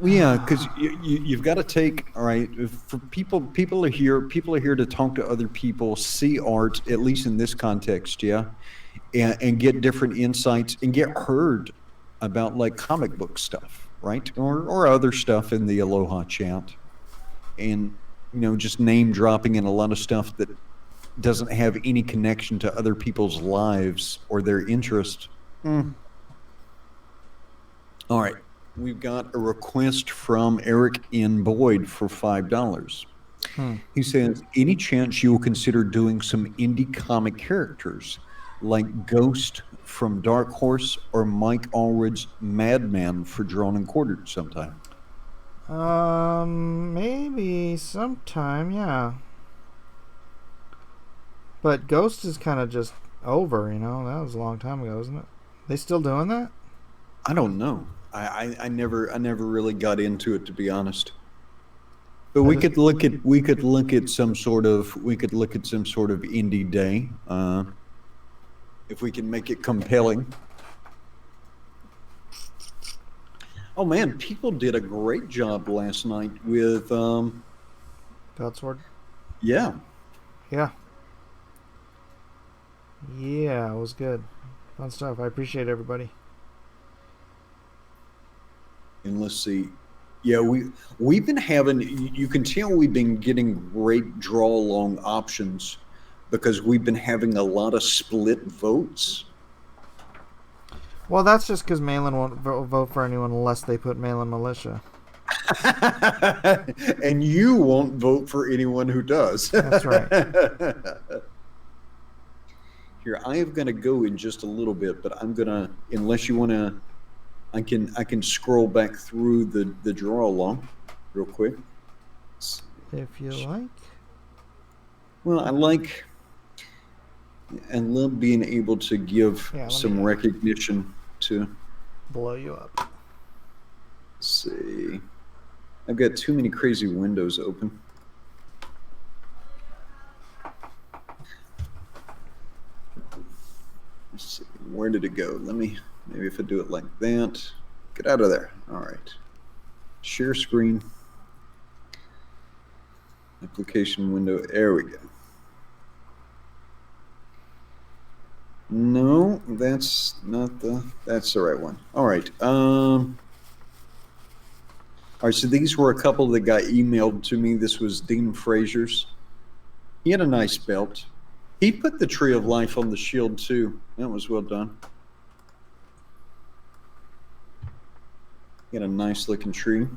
Yeah, because you've got to take, all right, for people are here to talk to other people, see art, at least in this context, yeah, and get different insights and get heard about like comic book stuff, right, or other stuff in the Aloha chat, and just name dropping and a lot of stuff doesn't have any connection to other people's lives or their interest.
Mm.
All right. We've got a request from Eric in Boyd for $5. He says, any chance you will consider doing some indie comic characters like Ghost from Dark Horse or Mike Allred's Madman for Drawn and Quartered sometime?
Maybe sometime, yeah. But Ghost is kind of just over, you know. That was a long time ago, isn't it? They still doing that?
I don't know. I never really got into it, to be honest. But we could look at some sort of indie day if we can make it compelling. Oh man, people did a great job last night with
Godsword?
yeah.
Yeah. Yeah, it was good. Fun stuff. I appreciate everybody.
And let's see. Yeah, we've been having, you can tell we've been getting great draw along options because we've been having a lot of split votes.
Well, that's just because Malin won't vote for anyone unless they put Malin Militia.
And you won't vote for anyone who does.
That's right.
Here, I am going to go in just a little bit, but I'm going to, unless you want to, I can scroll back through the draw along real quick.
If you like.
Well, I love being able to give some recognition to.
Blow you up.
Let's see. I've got too many crazy windows open. Let's see. Where did it go? Maybe if I do it like that. Get out of there. All right. Share screen. Application window. There we go. No, that's not that's the right one. All right. All right, so these were a couple that got emailed to me. This was Dean Frazier's. He had a nice belt. He put the Tree of Life on the shield too. That was well done. He had a nice looking tree.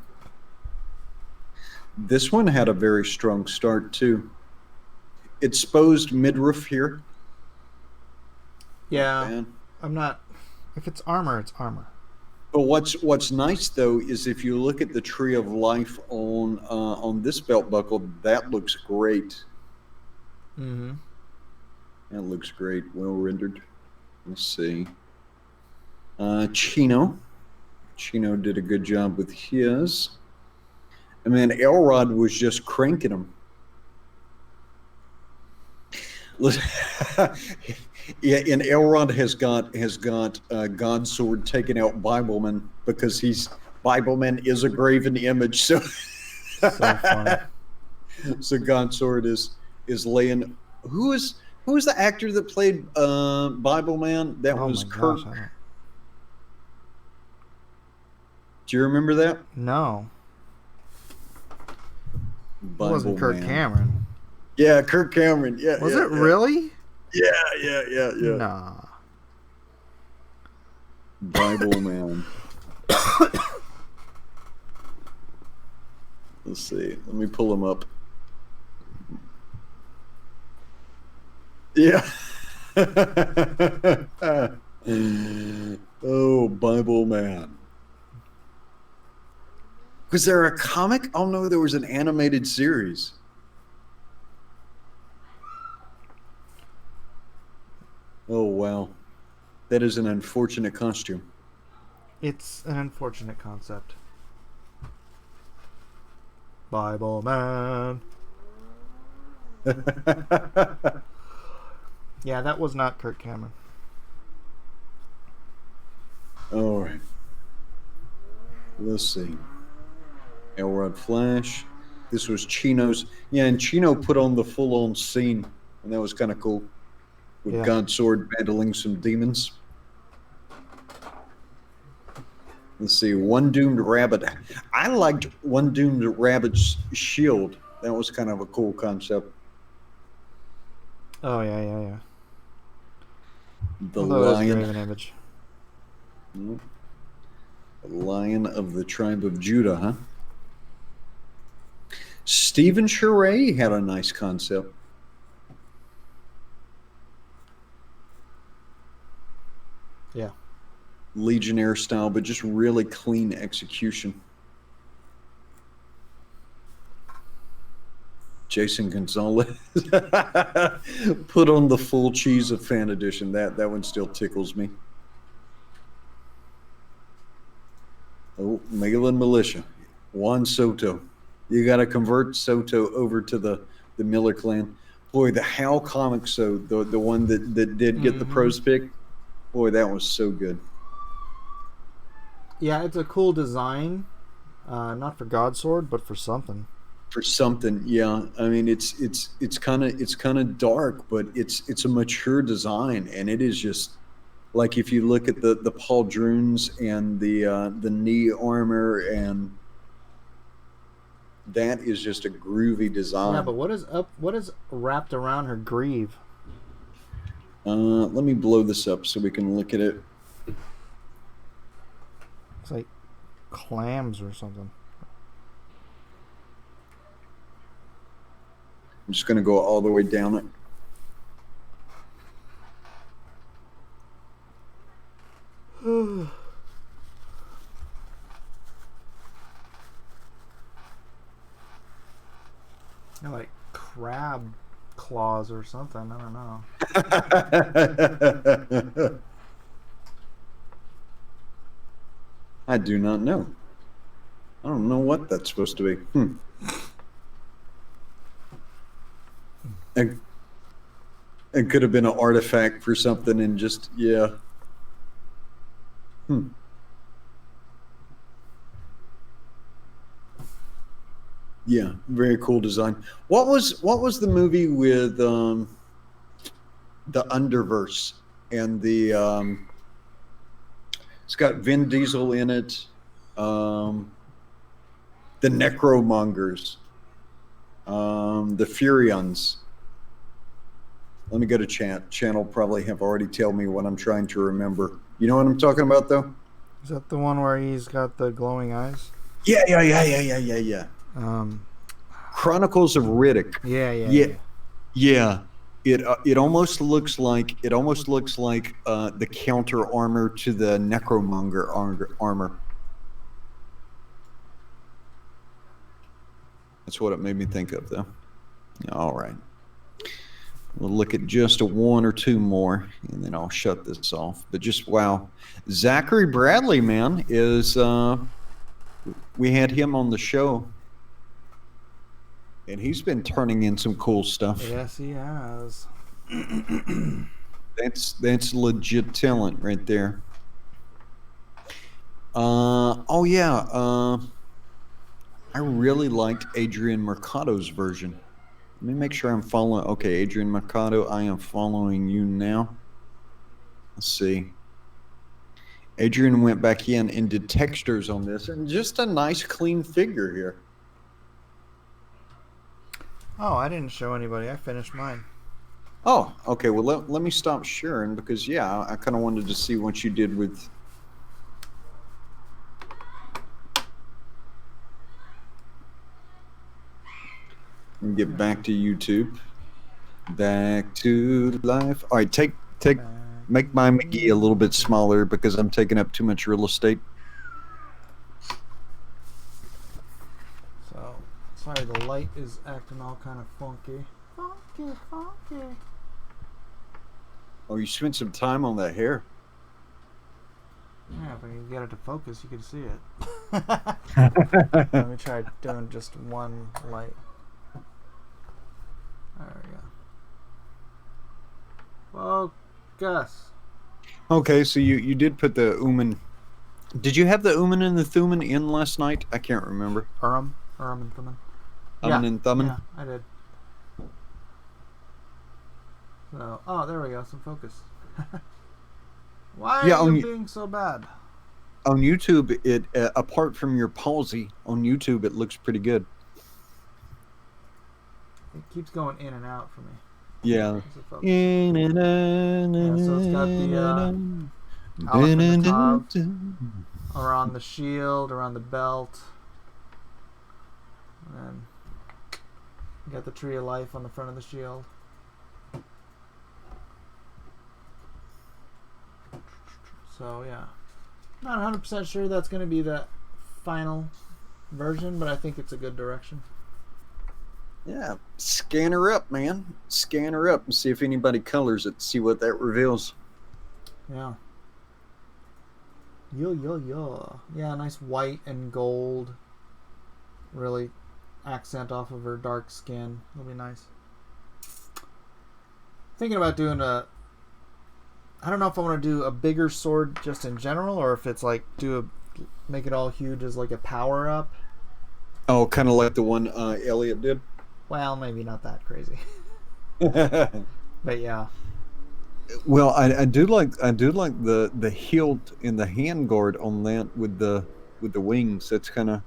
This one had a very strong start too. Exposed midriff here.
Yeah,
Man.
I'm not. If it's armor, it's armor.
But what's nice though is if you look at the Tree of Life on this belt buckle, that looks great.
Mm-hmm.
That looks great, well rendered. Let's see. Chino did a good job with his. And then Elrod was just cranking them. Yeah, and Elrod has got God's sword taken out Bibleman because Bibleman is a graven image. So
funny.
So God's sword is laying. Who is the actor that played Bibleman? That was Kirk.
Gosh,
Do you remember that?
no. It
Bible
wasn't Kirk
Man.
Cameron.
Yeah, Kirk Cameron. Yeah.
Was
yeah,
it
yeah.
really?
Yeah.
Nah.
Bible Man. Let's see. Let me pull him up. Yeah. Oh, Bible Man. Was there a comic? Oh no, there was an animated series. Oh wow. That is an unfortunate costume.
It's an unfortunate concept. Bible Man. Yeah, that was not Kirk Cameron.
All right. Let's see. Elrod Flash. This was Chino's. Yeah, and Chino put on the full-on scene, and that was kind of cool. With God's sword battling some demons. Let's see. One Doomed Rabbit. I liked One Doomed Rabbit's shield. That was kind of a cool concept.
Oh yeah, yeah, yeah.
The
Although it is a
lion.
graven image.
The Lion of the tribe of Judah, huh? Stephen Charest had a nice concept.
Yeah.
Legionnaire style, but just really clean execution. Jason Gonzalez put on the full cheese of Fan Edition. That one still tickles me. Oh, Megalyn Militia. Juan Soto. You got to convert Soto over to the Miller clan. Boy, the Hal comic, so the one that did get the pros pick. Boy, that was so good.
Yeah, it's a cool design. Not for Godsword, but for something.
For something, yeah. I mean, it's kind of dark, but it's a mature design, and it is just like if you look at the Paul Drunes and the knee armor, and that is just a groovy design.
Yeah, but what is wrapped around her greave?
Let me blow this up so we can look at it.
It's like clams or something.
I'm just going to go all the way down it.
They're like crab claws or something. I don't know.
I do not know. I don't know what that's supposed to be. It could have been an artifact for something and just, yeah. Yeah, very cool design. What was the movie with the Underverse and the it's got Vin Diesel in it, the Necromongers, the Furions. Let me go to chat. Channel probably have already tell me what I'm trying to remember. You know what I'm talking about, though?
Is that the one where he's got the glowing eyes?
Yeah. Chronicles of Riddick. Yeah. It almost looks like the counter armor to the Necromonger armor. That's what it made me think of, though. All right. We'll look at just one or two more, and then I'll shut this off. But just, wow. Zachary Bradley, man, is... we had him on the show, and he's been turning in some cool stuff.
Yes, he has.
That's legit talent right there. Oh, yeah. I really liked Adrian Mercado's version. Let me make sure I'm following. Okay, Adrian Mercado, I am following you now. Let's see. Adrian went back in and did textures on this, and just a nice, clean figure here.
Oh, I didn't show anybody. I finished mine.
Oh, okay. Well, let me stop sharing because, yeah, I kind of wanted to see what you did with... And get back to YouTube. Back to life. All right, make my McGee a little bit smaller because I'm taking up too much real estate.
So, sorry, the light is acting all kind of funky. Funky.
Oh, you spent some time on that hair.
Yeah, if I can get it to focus, you can see it. Let me try doing just one light. There we go. Focus.
Okay, so you did put the Uman. Did you have the Uman and the Thuman in last night? I can't remember.
Urim and Thummim.
Uman and Thummim?
Yeah, I did. So, oh, there we go. Some focus. Why are you being so bad?
On YouTube, it apart from your palsy, on YouTube it looks pretty good.
It keeps going in and out for me.
Yeah.
Is it focused? Yeah, so it's got the Aleph and the Tav around the shield, around the belt. And then you got the Tree of Life on the front of the shield. So yeah, not 100% sure that's going to be the final version, but I think it's a good direction.
Yeah, scan her up, man. Scan her up and see if anybody colors it. See what that reveals.
Yeah. Yeah, nice white and gold. Really accent off of her dark skin. It'll be nice. Thinking about doing I don't know if I want to do a bigger sword just in general, or if it's like make it all huge as like a power up.
Oh, kind of like the one Elliot did.
Well, maybe not that crazy, but yeah.
Well, I do like the hilt in the handguard on that with the wings. That's kind of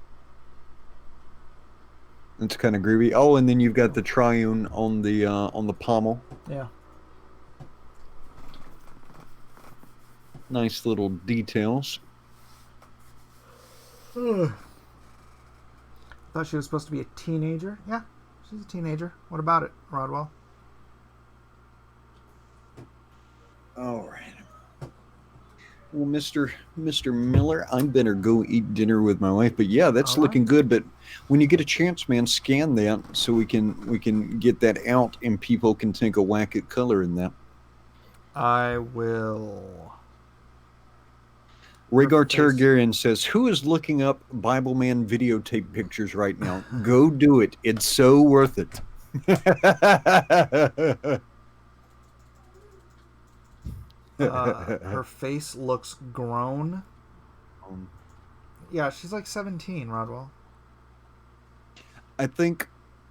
groovy. Oh, and then you've got the triune on the pommel.
Yeah.
Nice little details.
Thought she was supposed to be a teenager. Yeah, she's a teenager. What about it, Rodwell?
All right. Well, Mr. Miller, I better go eat dinner with my wife. But yeah, that's
All right.
looking good. But when you get a chance, man, scan that so we can get that out and people can take a whack at color in that.
I will.
Rhaegar
face.
Targaryen says, "Who is looking up Bible Man videotape pictures right now? Go do it. It's so worth it."
Her face looks grown. Yeah, she's like 17, Rodwell.
I think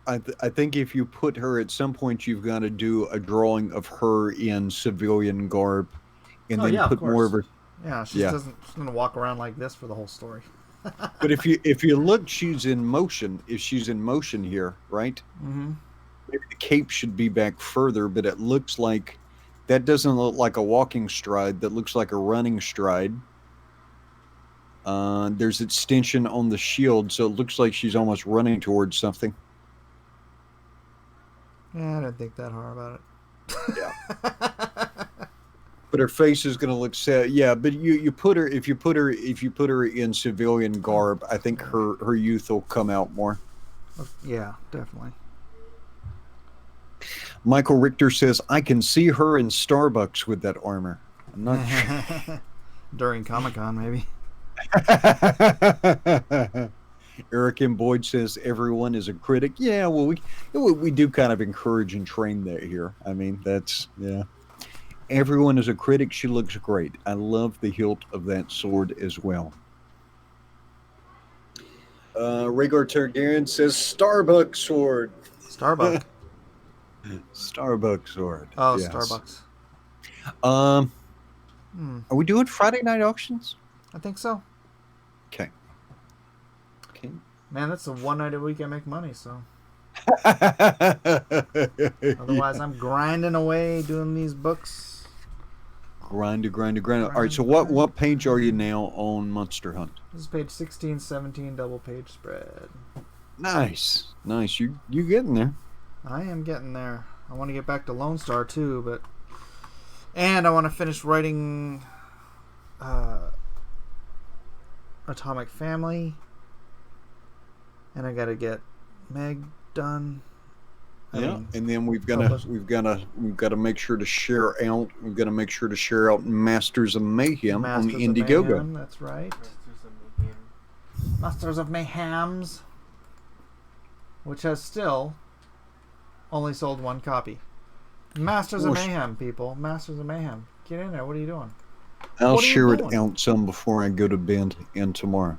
if you put her at some point, you've got to do a drawing of her in civilian garb, and then
yeah,
put more of her.
Yeah, she's gonna walk around like this for the whole story.
But if you look, she's in motion. If she's in motion here, right?
Mm-hmm.
Maybe the cape should be back further, but it looks like that doesn't look like a walking stride. That looks like a running stride. There's extension on the shield, so it looks like she's almost running towards something.
Yeah, I didn't think that hard about it.
Yeah. But her face is going to look sad. Yeah, but you put her if you put her in civilian garb, I think her youth will come out more.
Yeah, definitely.
Michael Richter says, "I can see her in Starbucks with that armor." I'm not sure.
During Comic-Con, maybe.
Eric M. Boyd says, "Everyone is a critic." Yeah, well, we do kind of encourage and train that here. I mean, that's yeah. Everyone is a critic. She looks great. I love the hilt of that sword as well. Rhaegar Targaryen says, "Starbucks sword."
Starbucks.
Starbucks sword.
Oh,
yes.
Starbucks.
Are we doing Friday night auctions?
I think so.
Okay.
Man, that's the one night a week I make money, so. Otherwise, I'm grinding away doing these books.
Grind. All right, so what page are you now on Monster Hunt?
This is page 16, 17, double page spread.
Nice. You getting there.
I am getting there. I want to get back to Lone Star, too, and I want to finish writing Atomic Family. And I got to get Meg done.
And then we've got to make sure to share out. We've got to make sure to share out Masters of Mayhem on IndieGoGo.
That's right. Masters of Mayhems, which has still only sold one copy. Masters of Mayhem, people. Masters of Mayhem. Get in there. What are you doing?
I'll share it out some before I go to bed and tomorrow.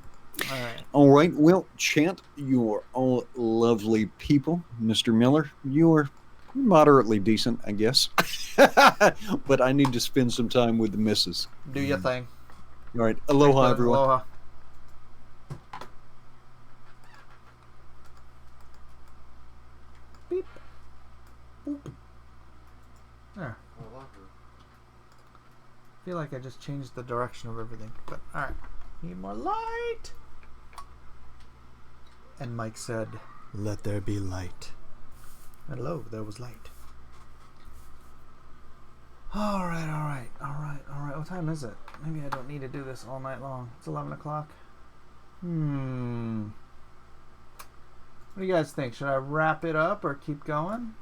All right. Well, chat, you are all lovely people. Mr. Miller, you are moderately decent, I guess. But I need to spend some time with the missus.
Do your thing.
All right. Aloha, everyone.
Aloha. Beep. Boop. There.
Aloha.
I feel like I just changed the direction of everything. But alright. Need more light. And Mike said, "Let there be light." Hello, there was light. Alright. What time is it? Maybe I don't need to do this all night long. It's 11 o'clock. What do you guys think? Should I wrap it up or keep going?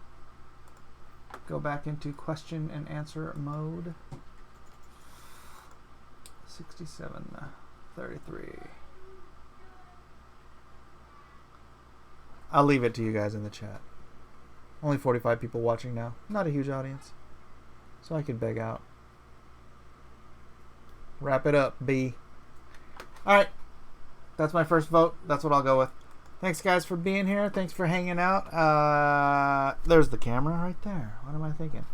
Go back into question and answer mode. 67:33. I'll leave it to you guys in the chat. Only 45 people watching now. Not a huge audience. So I can beg out. Wrap it up, B. Alright. That's my first vote. That's what I'll go with. Thanks, guys, for being here. Thanks for hanging out. There's the camera right there. What am I thinking?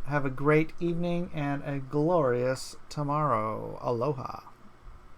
Have a great evening and a glorious tomorrow. Aloha.